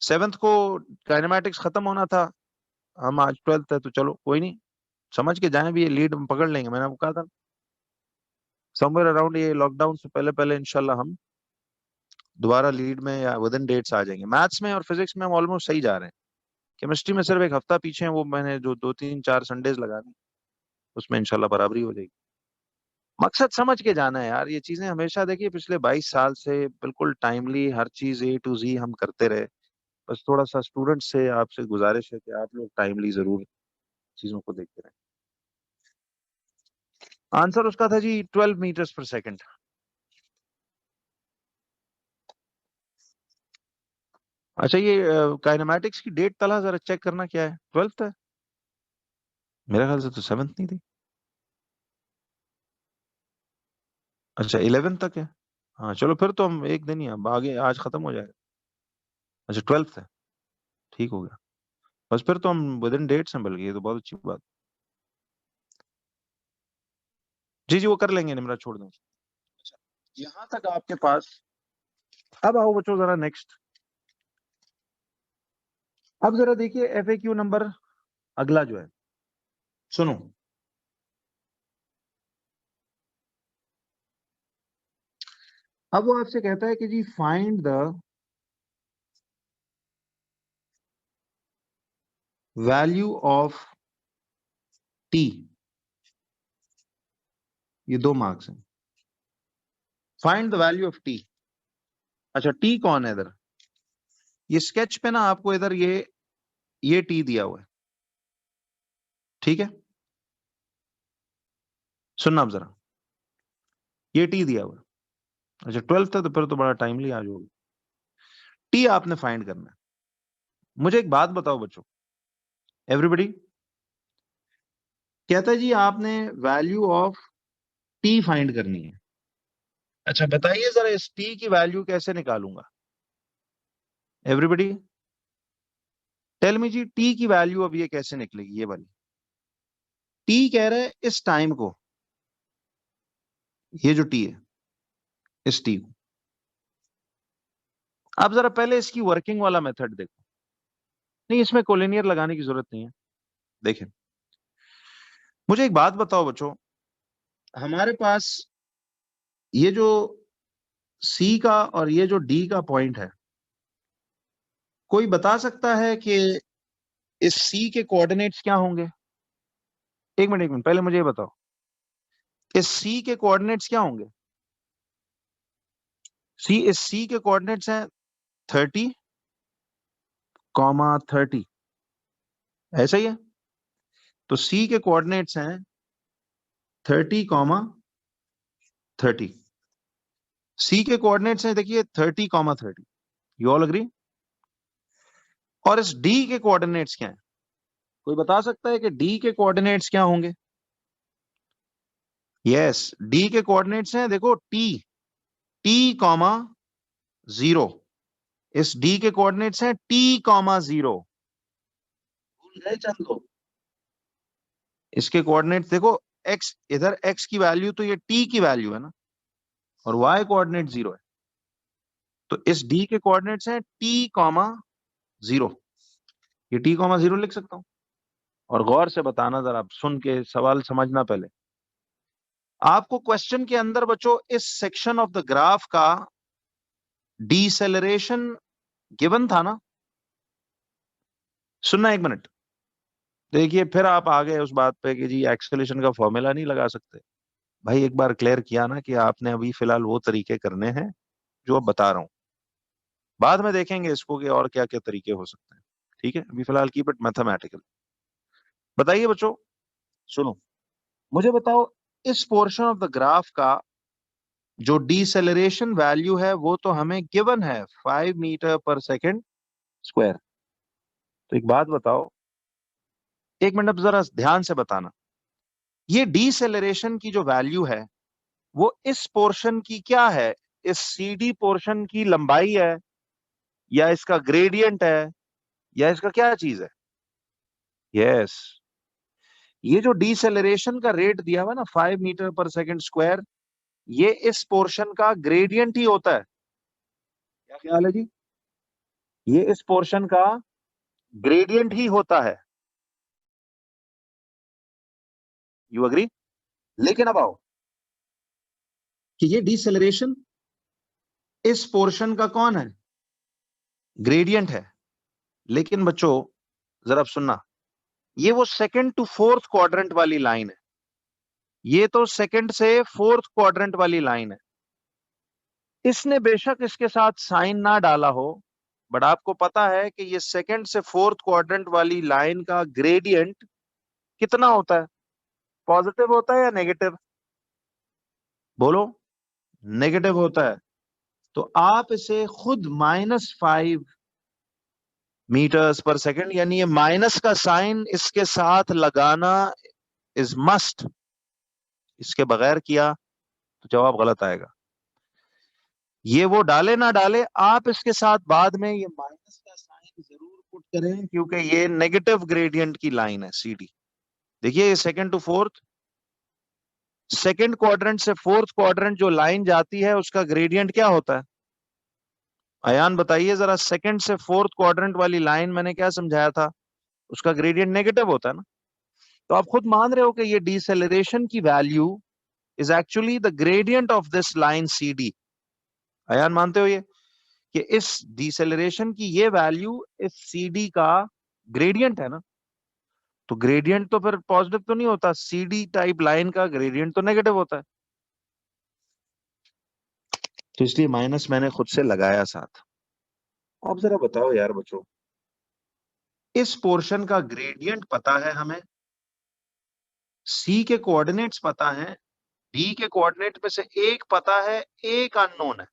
7th को काइनेमैटिक्स खत्म होना था, हम आज 12th है, तो चलो कोई नहीं, समझ के जाएं, भी ये लीड हम पकड़ लेंगे। मैंने आपको कहा था समवेयर अराउंड ये लॉकडाउन से पहले पहले इंशाल्लाह हम दोबारा लीड में या विद इन डेट्स आ जाएंगे। मैथ्स में और फिजिक्स में हम ऑलमोस्ट सही जा रहे हैं। केमिस्ट्री में सिर्फ एक हफ्ता पीछे है, वो मैंने जो 2 3 4 संडेज लगा दी, उसमें इंशाल्लाह बराबरी हो जाएगी। मकसद समझ के जाना है यार, ये चीजें हमेशा देखिए पिछले 22 साल से बिल्कुल टाइमली हर चीज A to Z हम करते रहे। बस थोड़ा सा स्टूडेंट से आपसे गुजारिश है कि आप लोग टाइमली जरूर चीजों को देखते रहें। आंसर उसका था जी 12 मीटर्स पर सेकंड। अच्छा, ये काइनेमैटिक्स की डेट तला जरा चेक करना, क्या है, 12th है मेरे ख्याल से, तो 7th नहीं थी। अच्छा, 11 तक है। हाँ चलो, फिर तो हम एक दिन ही, अब आगे आज खत्म हो जाएगा। अच्छा, 12th है, ठीक हो गया। बस फिर तो हम विद इन डेट्स हैं, बल्कि ये तो बहुत अच्छी बात। जी जी, वो कर लेंगे निमरा, छोड़ दें। अच्छा, यहाँ तक आपके पास। अब आओ बच्चों जरा नेक्स्ट। अब जरा देखिए FAQ नंबर अगला जो है, सुनो। अब वो आपसे कहता है कि जी find the value of T. ये 2 मार्क्स हैं। Find the value of T. अच्छा, टी कौन है इधर? ये स्केच पे ना आपको इधर ये टी दिया हुआ है, ठीक है? सुनना आप जरा, ये टी दिया हुआ है। अच्छा, 12th है तो फिर तो बड़ा टाइमली आज होगी। टी आपने फाइंड करना है। मुझे एक बात बताओ बच्चों, एवरीबॉडी, कहता है जी आपने वैल्यू ऑफ टी फाइंड करनी है। अच्छा बताइए जरा, इस टी की वैल्यू कैसे निकालूंगा? एवरीबॉडी टेल मी जी, टी की वैल्यू अब ये कैसे निकलेगी, ये वाली टी कह रहा है इस टाइम को, ये जो टी है इस टी को। अब जरा पहले इसकी वर्किंग वाला मेथड देखो। नहीं, इसमें कोलिनियर लगाने की जरूरत नहीं है। देखें, मुझे एक बात बताओ बच्चों, हमारे पास ये जो सी का और ये जो डी का पॉइंट है, कोई बता सकता है कि इस सी के कोऑर्डिनेट्स क्या होंगे? एक मिनट पहले मुझे ये बताओ, इस सी के कोऑर्डिनेट्स क्या होंगे? इस सी के कोऑर्डिनेट्स हैं 30, 30, ऐसा ही है। तो सी के कोऑर्डिनेट्स हैं 30, 30। सी के कोऑर्डिनेट्स हैं देखिए 30, 30। You all agree? और इस डी के कोऑर्डिनेट्स क्या हैं? कोई बता सकता है कि डी के कोऑर्डिनेट्स क्या होंगे? यस, डी के कोऑर्डिनेट्स हैं देखो T, 0। इस डी के कोऑर्डिनेट्स हैं T, 0। भूल गए चंद लोग? इसके कोऑर्डिनेट्स देखो, x इधर, x की वैल्यू तो ये t की वैल्यू है ना, और y कोऑर्डिनेट 0 है। तो इस d के कोऑर्डिनेट्स हैं T, 0। ये T, 0 लिख सकता हूं। और गौर से बताना जरा, आप सुन के सवाल समझना पहले। आपको क्वेश्चन के अंदर बच्चों इस सेक्शन ऑफ द ग्राफ का डीसेलरेशन गिवन था ना? सुनना, 1 मिनट। देखिए, फिर आप आ गए उस बात पे कि जी एक्सेलरेशन का फॉर्मूला नहीं लगा सकते। भाई एक बार क्लियर किया ना कि आपने अभी फिलहाल वो तरीके करने हैं जो अब बता रहा हूं, बाद में देखेंगे इसको कि और क्या क्या तरीके हो सकते हैं। ठीक है, अभी फिलहाल कीप इट मैथमेटिकल। बताइए बच्चों, सुनो, मुझे बताओ, इस पोर्शन ऑफ द ग्राफ का जो डिसेलरेशन वैल्यू है वो तो हमें गिवन है 5 मीटर पर सेकेंड स्क्वायर। तो एक बात बताओ, एक मिनट जरा ध्यान से बताना, ये डिसेलरेशन की जो वैल्यू है वो इस पोर्शन की क्या है? इस सीडी पोर्शन की लंबाई है, या इसका ग्रेडियंट है, या इसका क्या चीज है? यस, ये जो डिसेलरेशन का रेट दिया हुआ ना 5 मीटर पर सेकेंड स्क्वायर, ये इस पोर्शन का ग्रेडियंट ही होता है। क्या ख्याल है जी? ये इस पोर्शन का ग्रेडियंट ही होता है। You agree? लेकिन अब आओ कि ये डिसेलरेशन इस पोर्शन का कौन है? ग्रेडियंट है। लेकिन बच्चों जरा अब सुनना, ये वो सेकंड टू फोर्थ क्वाड्रेंट वाली लाइन है, ये तो सेकंड से फोर्थ क्वाड्रेंट वाली लाइन है। इसने बेशक इसके साथ साइन ना डाला हो, बट आपको पता है कि ये सेकंड से फोर्थ क्वाड्रेंट वाली लाइन का ग्रेडियंट कितना होता है? पॉजिटिव होता है या नेगेटिव? बोलो। नेगेटिव होता है। तो आप इसे खुद -5 मीटर्स पर सेकेंड, यानी ये माइनस का साइन इसके साथ लगाना इज मस्ट। इसके बगैर किया तो जवाब गलत आएगा। ये वो डाले ना डाले, आप इसके साथ बाद में ये माइनस का साइन जरूर पुट करें, क्योंकि ये नेगेटिव ग्रेडियंट की लाइन है सीडी। देखिए ये second to fourth, second quadrant से फोर्थ क्वाड्रेंट जो लाइन जाती है उसका ग्रेडियंट क्या होता है? अयान बताइए जरा, सेकंड से फोर्थ क्वाड्रेंट वाली लाइन मैंने क्या समझाया था? उसका ग्रेडियंट नेगेटिव होता है ना। तो आप खुद मान रहे हो कि ये डिसेलरेशन की value is actually the gradient of this line C D. Ayaan मानते हो ये कि इस डिसेलरेशन की ये वैल्यू इस सी डी का ग्रेडियंट है ना? तो ग्रेडियंट तो फिर पॉजिटिव तो नहीं होता, सी डी टाइप लाइन का ग्रेडियंट तो नेगेटिव होता है। तो इसलिए माइनस मैंने खुद से लगाया साथ। अब जरा बताओ यार बच्चों, इस पोर्शन का ग्रेडियंट पता है हमें, सी के कोऑर्डिनेट्स पता है, डी के कोऑर्डिनेट में से एक पता है, एक अननोन है।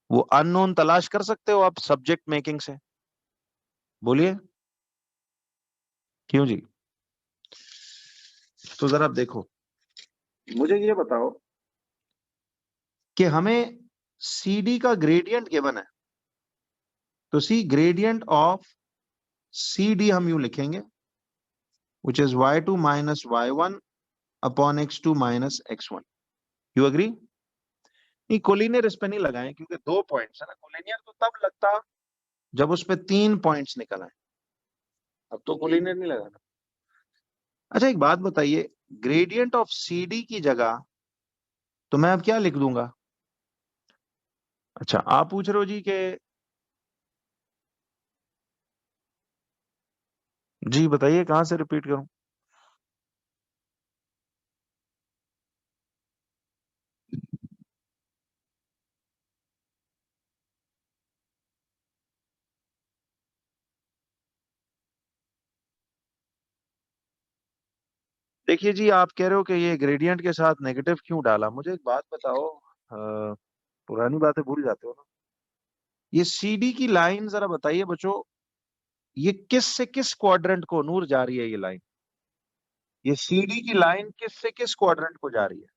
वो अननोन तलाश कर सकते हो आप सब्जेक्ट मेकिंग से? बोलिए। क्यों जी? तो जरा आप देखो, मुझे ये बताओ कि हमें सी डी का ग्रेडियंट गिवन है, तो सी ग्रेडियंट ऑफ सी डी हम यूं लिखेंगे, which is y2 minus y1 upon x2 minus x1। You agree? नहीं, कोलिनियर इस पे नहीं लगाए क्योंकि 2 पॉइंट्स है ना। कोलिनियर तो तब लगता जब उस पे 3 पॉइंट्स निकल आए। अब तो कोलिनियर नहीं लगाना। अच्छा एक बात बताइए, ग्रेडियंट ऑफ सी डी की जगह तो मैं अब क्या लिख दूंगा? अच्छा आप पूछ रहे हो जी कि, जी बताइए कहां से रिपीट करूं? देखिए जी, आप कह रहे हो कि ये ग्रेडियंट के साथ नेगेटिव क्यों डाला। मुझे एक बात बताओ, पुरानी बातें भूल जाते हो ना। ये सीडी की लाइन जरा बताइए बच्चों, ये किस से किस क्वाड्रेंट को नूर जा रही है ये लाइन? ये सीडी की लाइन किस से किस क्वाड्रेंट को जा रही है?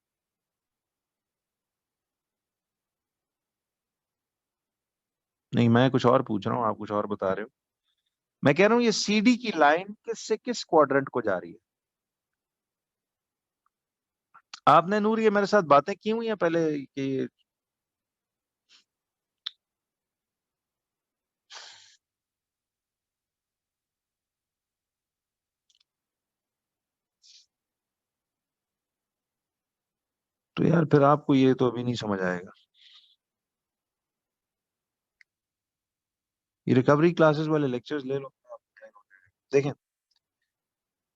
नहीं, मैं कुछ और पूछ रहा हूँ, आप कुछ और बता रहे हो। मैं कह रहा हूँ ये सीडी की लाइन किस से किस क्वाड्रेंट को जा रही है? आपने नूर ये मेरे साथ बातें की हुई हैं पहले कि, तो यार फिर आपको ये तो अभी नहीं समझ आएगा। ये रिकवरी क्लासेस वाले लेक्चर्स ले लो, देखें।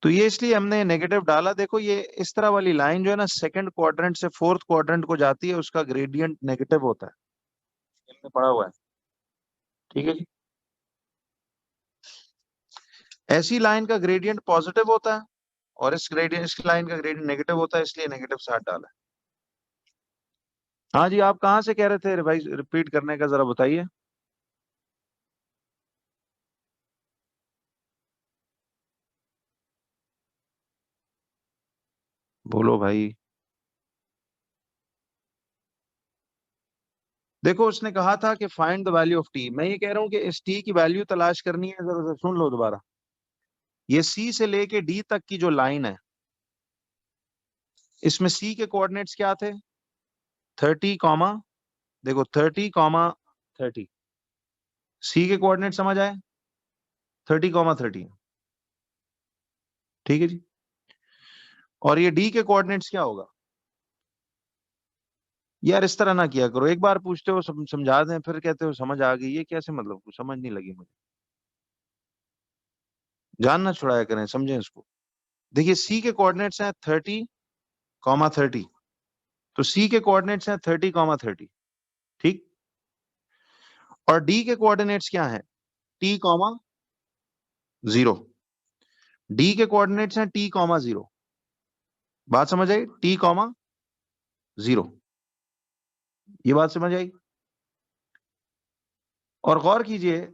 तो ये इसलिए हमने नेगेटिव डाला। देखो ये इस तरह वाली लाइन जो है ना, सेकंड क्वाड्रेंट से फोर्थ क्वाड्रेंट को जाती है, उसका ग्रेडियंट नेगेटिव होता है। हमने पढ़ा हुआ है। ठीक है जी। ऐसी लाइन का ग्रेडियंट पॉजिटिव होता है, और इस लाइन का ग्रेडियंट नेगेटिव होता है, इसलिए नेगेटिव साथ डाला है। हाँ जी, आप कहाँ से कह रहे थे रिवाइज रिपीट करने का, जरा बताइए। बोलो भाई। देखो उसने कहा था कि find the value of T, मैं ये कह रहा हूँ कि इस टी की वैल्यू तलाश करनी है, जरा जरा सुन लो दोबारा। ये सी से लेके डी तक की जो लाइन है, इसमें सी के कोऑर्डिनेट्स क्या थे? 30, देखो 30, 30। सी के कोऑर्डिनेट समझ आए? 30, 30। ठीक है जी। और ये डी के कोऑर्डिनेट्स क्या होगा? यार इस तरह ना किया करो, एक बार पूछते हो समझा दें, फिर कहते हो समझ आ गई, ये कैसे, मतलब कुछ समझ नहीं लगी मुझे। जानना छुड़ाया करें, समझें इसको। देखिए सी के कोऑर्डिनेट्स हैं 30, 30। तो सी के कोऑर्डिनेट्स हैं 30, 30। ठीक। और डी के कोऑर्डिनेट्स क्या हैं? T, 0। डी के कोऑर्डिनेट्स हैं T, 0। बात समझ आई? T, 0। ये बात समझ आई? और गौर कीजिए,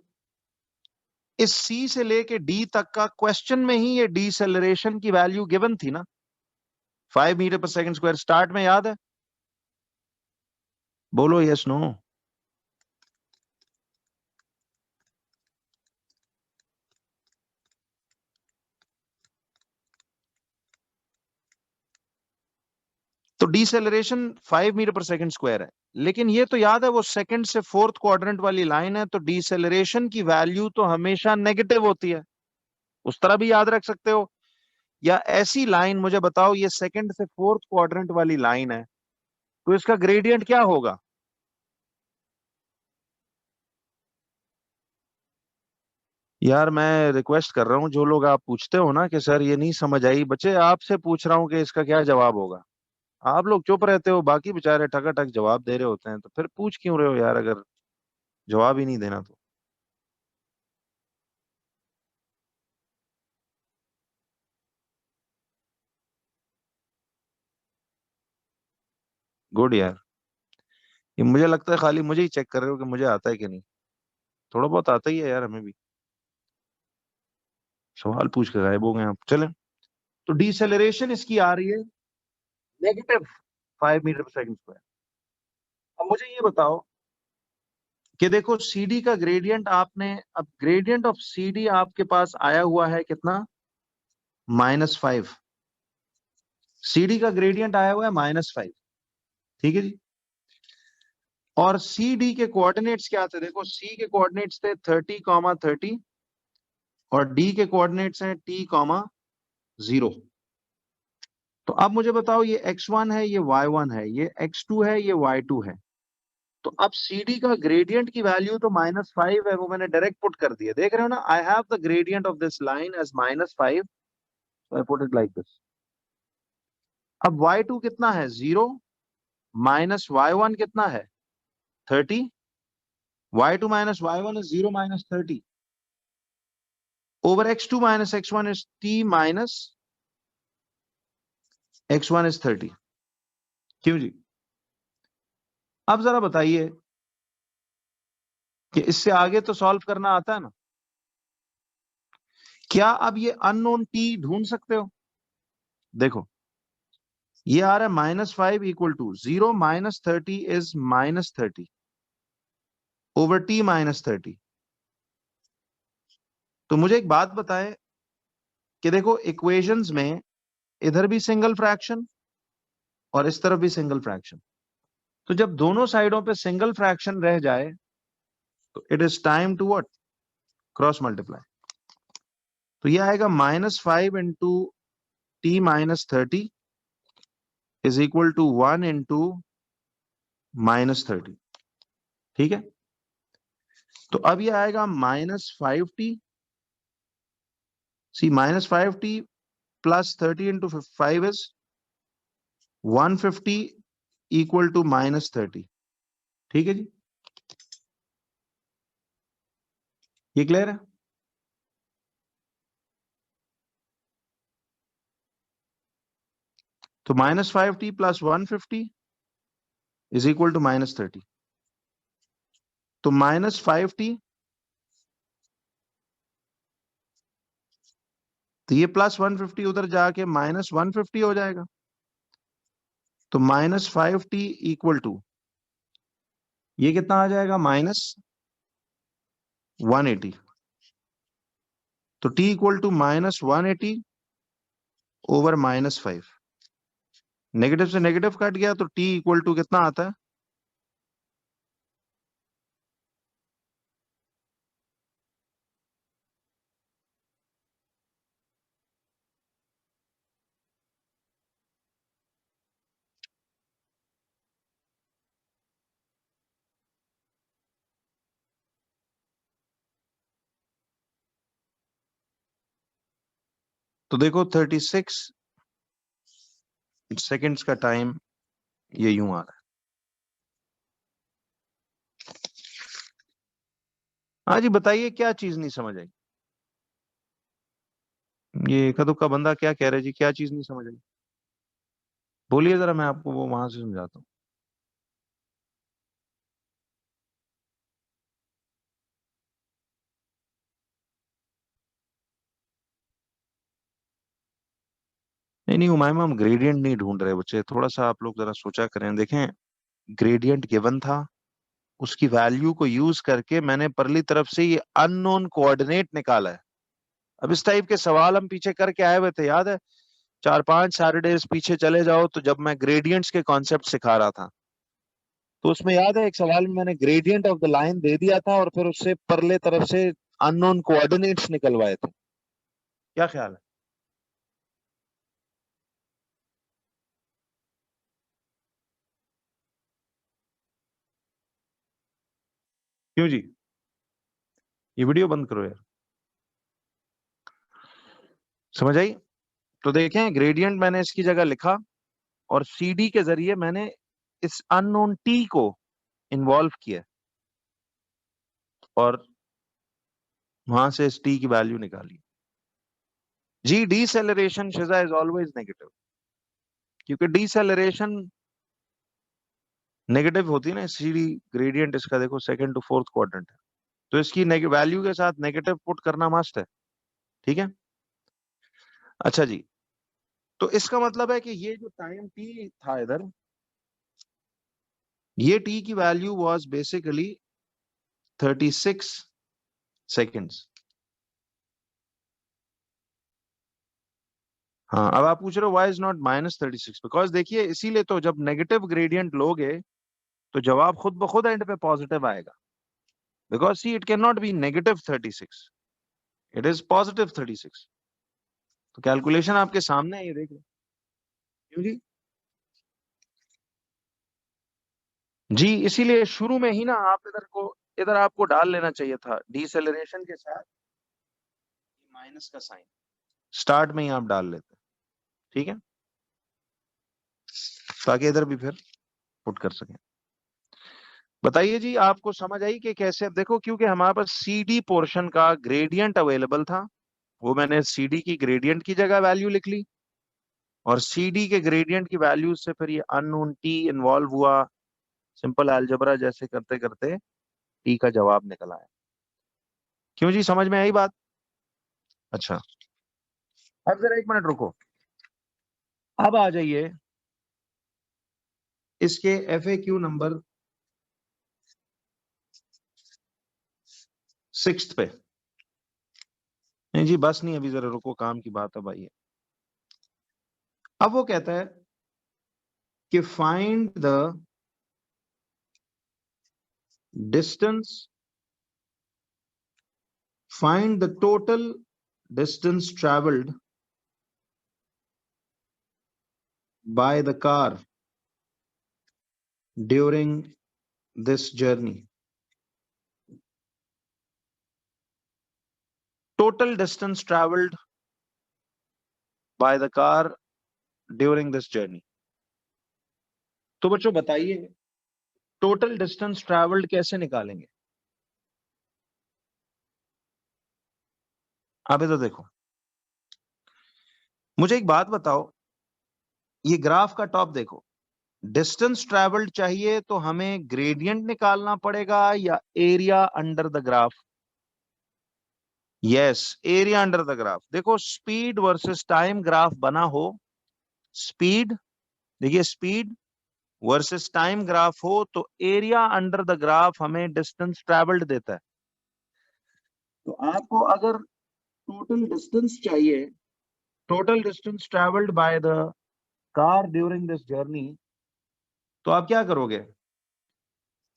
इस सी से लेके डी तक का क्वेश्चन में ही ये डीसेलरेशन की वैल्यू गिवन थी ना, 5 metre per second square, start में याद है? बोलो यस नो। तो deceleration 5 metre per second square है, लेकिन ये तो याद है वो सेकंड से फोर्थ क्वाड्रेंट वाली लाइन है, तो डीसेलरेशन की वैल्यू तो हमेशा नेगेटिव होती है। उस तरह भी याद रख सकते हो। या ऐसी लाइन मुझे बताओ, ये सेकंड से फोर्थ क्वाड्रेंट वाली लाइन है, तो इसका ग्रेडियंट क्या होगा? यार मैं रिक्वेस्ट कर रहा हूँ, जो लोग आप पूछते हो ना कि सर ये नहीं समझ आई, बच्चे आपसे पूछ रहा हूँ कि इसका क्या जवाब होगा। आप लोग चुप रहते हो, बाकी बेचारे ठकाठक जवाब दे रहे होते हैं, तो फिर पूछ क्यों रहे हो यार, अगर जवाब ही नहीं देना तो। गुड यार। ये मुझे लगता है खाली मुझे ही चेक कर रहे हो कि मुझे आता है कि नहीं। थोड़ा बहुत आता ही है यार हमें भी। सवाल पूछ के गायब हो गए आप, चलें। तो डिसेलरेशन इसकी आ रही है -5 मीटर पर सेकंड स्क्वायर। अब मुझे ये बताओ कि देखो सीडी का ग्रेडियंट आपने, अब ग्रेडियंट ऑफ सीडी आपके पास आया हुआ है कितना? -5। सीडी का ग्रेडियंट आया हुआ है -5। ठीक है जी। और सी डी के कोऑर्डिनेट्स क्या थे? देखो सी के कोऑर्डिनेट्स थे 30, 30। और डी के कोऑर्डिनेट्स हैं T, 0। तो अब मुझे बताओ, ये x1 है, ये y1 है, ये x2 है, ये y2 है। तो अब सी डी का ग्रेडियंट की वैल्यू तो -5 है, वो मैंने डायरेक्ट पुट कर दिया, देख रहे हो ना? I have the gradient of this line as -5, I put it like this. अब y2 कितना है? 0। माइनस y1 कितना है? 30। y2 minus y1 is 0 minus 30 over x2 minus x1 is t minus x1 is 30। क्यों जी? अब जरा बताइए कि इससे आगे तो सॉल्व करना आता है ना? क्या अब ये अननोन t ढूंढ सकते हो? देखो ये आ रहा है -5 equal to 0 minus 30 is -30 over t -30। तो मुझे एक बात बताएं कि देखो इक्वेशंस में इधर भी सिंगल फ्रैक्शन और इस तरफ भी सिंगल फ्रैक्शन, तो जब दोनों साइडों पे सिंगल फ्रैक्शन रह जाए तो it is time to what? Cross multiply. तो ये आएगा -5 into T-30 is equal to 1 into -30। ठीक है। तो अब ये आएगा -5T, see -5T plus 30 into 5 is 150 equal to -30। ठीक है जी। ये क्लियर है? तो -5T plus 150 is equal to -30। तो -5t, तो ये +150 उधर जाके -150 हो जाएगा। तो -5t इक्वल टू ये कितना आ जाएगा, -180। तो t equal to -180 over -5। Negative से नेगेटिव कट गया, तो t इक्वल टू कितना आता है, तो देखो 36 सेकेंड्स का टाइम ये यूं आ रहा है। हाँ जी, बताइए क्या चीज नहीं समझ आई। ये कदू का बंदा क्या कह रहा है जी, क्या चीज नहीं समझ आई, बोलिए जरा, मैं आपको वो वहां से समझाता हूँ। नहीं नहीं उमायमा, हम ग्रेडियंट नहीं ढूंढ रहे बच्चे, थोड़ा सा आप लोग जरा सोचा करें। देखें, ग्रेडियंट गिवन था, उसकी वैल्यू को यूज करके मैंने परली तरफ से ये अननोन कोऑर्डिनेट निकाला है। अब इस टाइप के सवाल हम पीछे करके आए हुए थे, याद है? 4-5 सैटरडेज पीछे चले जाओ तो जब मैं ग्रेडियंट्स के कॉन्सेप्ट सिखा रहा था, तो उसमें याद है एक सवाल में मैंने ग्रेडियंट ऑफ द लाइन दे दिया था और फिर उससे परले तरफ से अननोन कोऑर्डिनेट्स निकलवाए थे। क्या ख्याल है? क्यों जी? ये वीडियो बंद करो यार। समझ आई? तो देखें, ग्रेडियंट मैंने इसकी जगह लिखा और सीडी के जरिए मैंने इस अननोन टी को इन्वॉल्व किया और वहां से इस टी की वैल्यू निकाली। जी, डीसेलरेशन शिजा इज ऑलवेज नेगेटिव, क्योंकि डीसेलरेशन नेगेटिव होती है ना। सीडी ग्रेडियंट इसका देखो सेकंड टू फोर्थ क्वाड्रेंट है, तो इसकी वैल्यू के साथ नेगेटिव पुट करना मस्ट है। ठीक है, अच्छा जी। तो इसका मतलब है कि ये जो टाइम टी था इधर, ये टी की वैल्यू वाज बेसिकली 36 सेकेंड्स। हाँ, अब आप पूछ रहे हो व्हाई इज नॉट -36, बिकॉज देखिए, इसीलिए तो जब नेगेटिव ग्रेडियंट लोगे तो जवाब खुद ब खुद एंड पे पॉजिटिव आएगा, because see it can not be -36, it is +36। तो कैलकुलेशन आपके सामने है, ये देख लो। क्यों जी? जी, इसीलिए शुरू में ही ना आप इधर आपको डाल लेना चाहिए था डिसेलरेशन के साथ माइनस का साइन, स्टार्ट में ही आप डाल लेते। ठीक है, ताकि इधर भी फिर पुट कर सकें। बताइए जी, आपको समझ आई कि कैसे? अब देखो, क्योंकि हमारे पास सीडी पोर्शन का ग्रेडियंट अवेलेबल था, वो मैंने सीडी की ग्रेडियंट की जगह वैल्यू लिख ली और सीडी के ग्रेडियंट की वैल्यू से फिर ये अननोन टी इन्वॉल्व हुआ। सिंपल अलजेब्रा जैसे करते करते टी का जवाब निकल आया। क्यों जी, समझ में आई बात? अच्छा, अब जरा 1 मिनट रुको। अब आ जाइए इसके FAQ नंबर 6 पे। नहीं जी, बस नहीं, अभी जरा रुको, काम की बात अब आई है। अब वो कहता है कि find the distance, find the total distance traveled by the car during this journey. Total distance traveled by the car during this journey. तो बच्चों बताइए, टोटल डिस्टेंस ट्रैवल्ड कैसे निकालेंगे? आप इधर देखो, मुझे एक बात बताओ, ये ग्राफ का टॉप देखो, डिस्टेंस ट्रेवल्ड चाहिए तो हमें ग्रेडियंट निकालना पड़ेगा या area under the graph? Yes, area under the graph. देखो स्पीड वर्सेस टाइम ग्राफ बना हो, स्पीड, देखिए स्पीड वर्सेस टाइम ग्राफ हो तो एरिया अंडर द ग्राफ हमें डिस्टेंस ट्रेवल्ड देता है। तो आपको अगर टोटल डिस्टेंस चाहिए, total distance travelled by the car during this journey, तो आप क्या करोगे?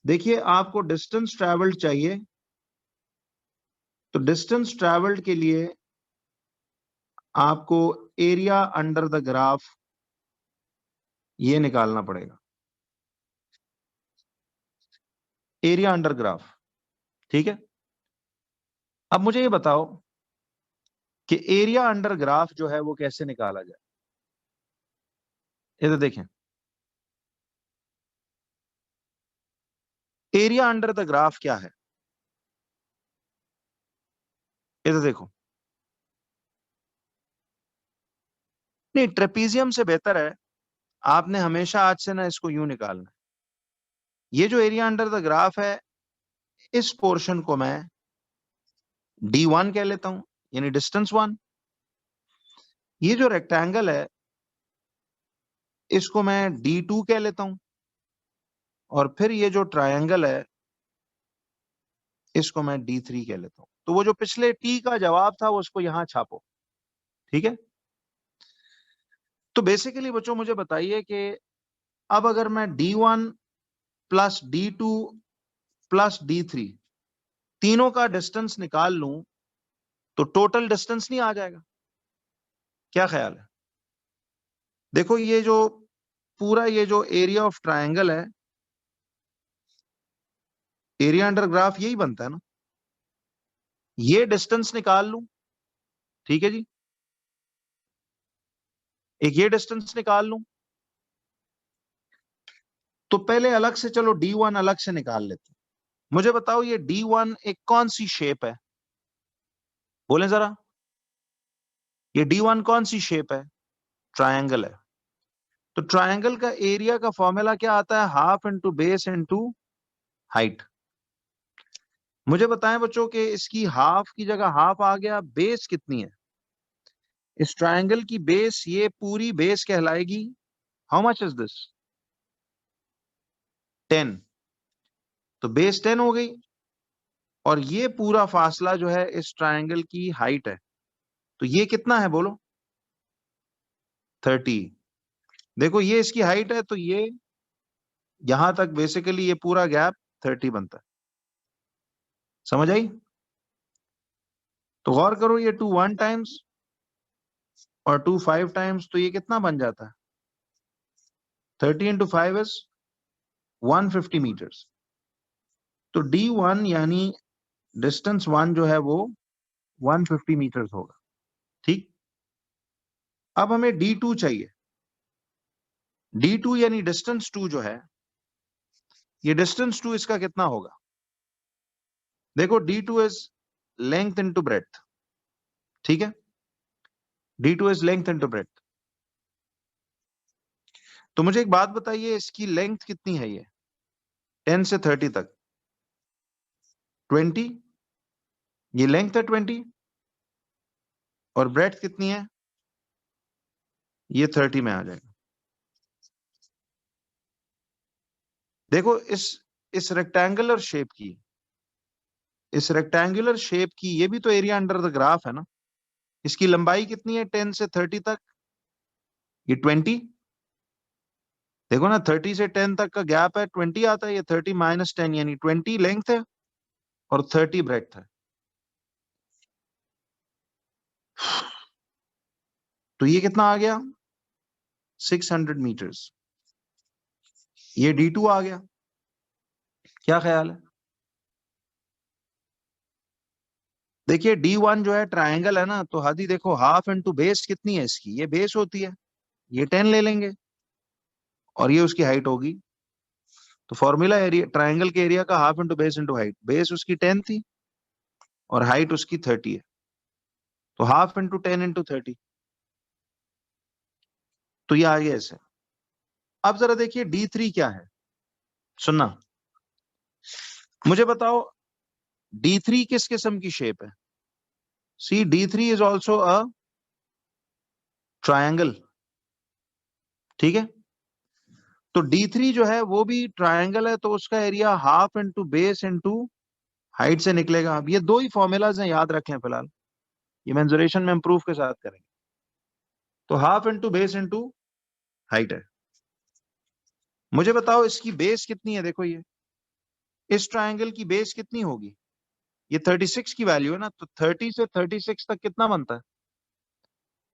देखिए आपको डिस्टेंस ट्रेवल्ड चाहिए, तो डिस्टेंस ट्रेवल्ड के लिए आपको एरिया अंडर द ग्राफ ये निकालना पड़ेगा, एरिया अंडर ग्राफ। ठीक है, अब मुझे ये बताओ कि एरिया अंडर ग्राफ जो है वो कैसे निकाला जाए। इधर देखें, एरिया अंडर द ग्राफ क्या है, इधर देखो। नहीं, ट्रेपीजियम से बेहतर है, आपने हमेशा आज से ना इसको यूं निकालना है। ये जो एरिया अंडर द ग्राफ है, इस पोर्शन को मैं D1 कह लेता हूं, यानी डिस्टेंस 1। ये जो रेक्टेंगल है इसको मैं D2 कह लेता हूं, और फिर ये जो ट्रायंगल है इसको मैं D3 कह लेता हूं। तो वो जो पिछले T का जवाब था वो उसको यहां छापो। ठीक है, तो बेसिकली बच्चों मुझे बताइए कि अब अगर मैं D1 plus D2 plus D3 तीनों का डिस्टेंस निकाल लूं तो टोटल डिस्टेंस नहीं आ जाएगा? क्या ख्याल है? देखो ये जो पूरा ये जो एरिया ऑफ ट्रायंगल है, एरिया अंडर ग्राफ यही बनता है ना। ये डिस्टेंस निकाल लूं, ठीक है जी, एक ये डिस्टेंस निकाल लूं, तो पहले अलग से चलो D1 अलग से निकाल लेते हैं। मुझे बताओ ये D1 एक कौन सी शेप है, बोले जरा। ये D1 कौन सी शेप है? ट्रायंगल है। तो ट्रायंगल का एरिया का फॉर्मूला क्या आता है? Half into base into height. मुझे बताएं बच्चों कि इसकी हाफ की जगह हाफ आ गया, बेस कितनी है इस ट्रायंगल की? बेस, ये पूरी बेस कहलाएगी, हाउ मच इज दिस? 10। तो बेस 10 हो गई, और ये पूरा फासला जो है इस ट्रायंगल की हाइट है। तो ये कितना है बोलो? 30। देखो ये इसकी हाइट है, तो ये यहां तक बेसिकली ये पूरा गैप 30 बनता है। समझ आई? तो गौर करो, ये 2 1 टाइम्स और 2 5 टाइम्स, तो ये कितना बन जाता है? 30 इंटू 5 इज 150 मीटर्स। तो D1 यानी डिस्टेंस 1 जो है वो 150 मीटर्स होगा। ठीक, अब हमें D2 चाहिए। D2 यानी डिस्टेंस 2 जो है, ये डिस्टेंस 2 इसका कितना होगा? देखो D2 is length into breadth. ठीक है, D2 is length into breadth. तो मुझे एक बात बताइए, इसकी लेंथ कितनी है? ये 10 से 30 तक 20, ये लेंथ है 20, और ब्रेड्थ कितनी है? ये 30 में आ जाएगा। देखो इस रेक्टेंगुलर शेप की, इस रेक्टेंगुलर शेप की, ये भी तो एरिया अंडर द ग्राफ है ना। इसकी लंबाई कितनी है 10 से 30 तक? ये 20। देखो ना, 30 से 10 तक का गैप है, 20 आता है। ये 30 माइनस 10 यानी 20 लेंथ है और 30 ब्रेड्थ है। तो ये कितना आ गया? 600 मीटर्स। ये D2 आ गया। क्या ख्याल है? देखिए D1 जो है ट्रायंगल है ना, तो हदी देखो हाफ इंटू बेस कितनी है इसकी? ये बेस होती है, ये 10 ले लेंगे, और ये उसकी हाइट होगी। तो फॉर्मूला एरिया ट्रायंगल के एरिया का half into base into height. Base उसकी 10 थी और हाइट उसकी 30 है, तो हाफ इंटू 10 इंटू 30। तो ये आ गया ऐसे। अब जरा देखिए D3 क्या है, सुनना, मुझे बताओ D3 किस किस्म की शेप है? सी D3 is also a triangle, ठीक है? तो D3 जो है वो भी ट्रायंगल है, तो उसका area half into base into height से निकलेगा। अब ये दो ही फॉर्मूलाज हैं, याद रखें फिलहाल, ये मेंसुरेशन में इंप्रूव के साथ करेंगे। तो half into base into height है। मुझे बताओ इसकी बेस कितनी है? देखो ये इस ट्रायंगल की बेस कितनी होगी? ये 36 की वैल्यू है ना, तो 30 से 36 तक कितना बनता है?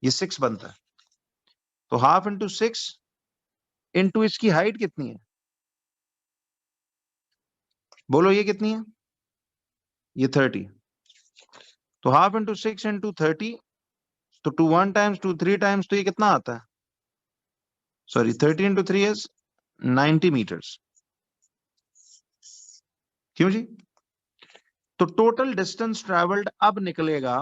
ये 6 बनता है। तो हाफ इंटू 6 इंटू इसकी हाइट कितनी है? बोलो ये कितनी है? ये 30। तो हाफ इंटू 6 इंटू 30, तो 2 1 टाइम्स 2 3 टाइम्स, तो ये कितना आता है? Sorry, 30 into 3 is 90 metres. क्यों जी? तो टोटल डिस्टेंस ट्रेवल्ड अब निकलेगा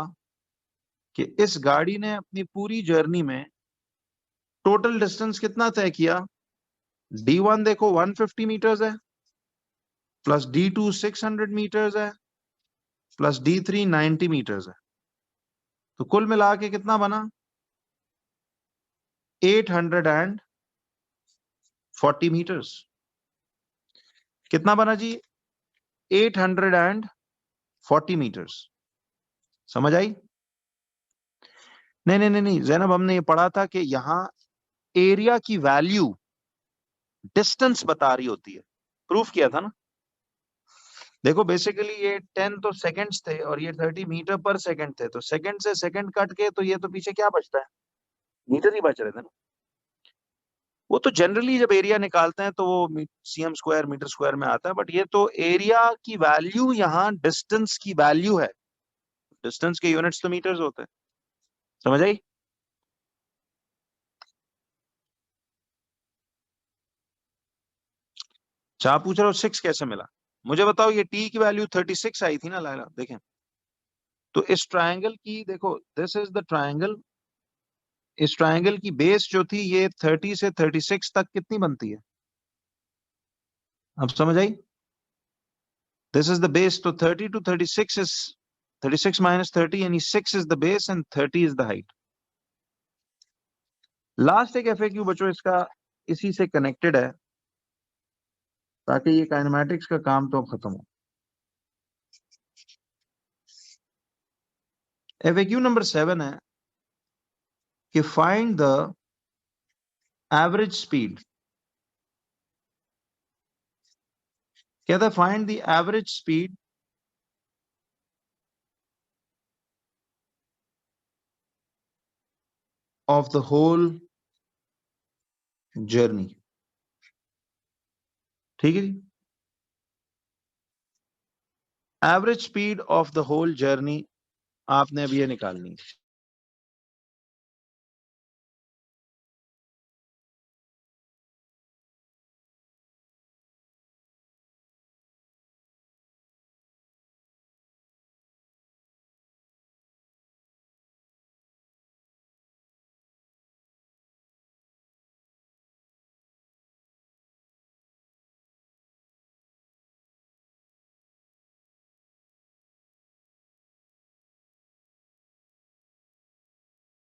कि इस गाड़ी ने अपनी पूरी जर्नी में टोटल डिस्टेंस कितना तय किया? D1 देखो 150 मीटर्स है, प्लस D2 600 मीटर्स है, प्लस D3 90 मीटर्स है। तो कुल मिला के कितना बना? 840 मीटर्स। कितना बना जी? 840 मीटर्स। समझ आई? नहीं नहीं नहीं नहीं जैनब, हमने ये पढ़ा था कि यहां एरिया की वैल्यू डिस्टेंस बता रही होती है, प्रूफ किया था ना। देखो बेसिकली ये 10 तो सेकंड्स थे और ये 30 मीटर पर सेकंड थे, तो सेकंड से सेकंड कट के तो ये तो पीछे क्या बचता है? मीटर ही बच रहे थे ना। वो तो जनरली जब एरिया निकालते हैं तो वो सीएम स्क्वायर मीटर स्क्वायर में आता है, बट ये तो एरिया की वैल्यू यहाँ डिस्टेंस की वैल्यू है। डिस्टेंस के यूनिट्स तो मीटर्स होते हैं। समझ आई? चाह पूछ रहे हो 6 कैसे मिला? मुझे बताओ, ये टी की वैल्यू 36 आई थी ना लाला, देखें तो इस ट्रायंगल की, देखो दिस इज द ट्रायंगल, इस ट्रायंगल की बेस जो थी ये 30 से 36 तक कितनी बनती है? अब समझ आई? दिस इज द बेस, तो 30 to 36 is 36 minus 30, यानी 6 is the base and 30 is the height. Last एक एफएक्यू बच्चों इसका इसी से कनेक्टेड है, ताकि ये काइनेमैटिक्स का काम तो खत्म हो। एफएक्यू नंबर 7 है कि फाइंड द एवरेज स्पीड। कहता है find the average speed of the whole journey. ठीक है जी, average speed of the whole journey आपने अब ये निकालनी है।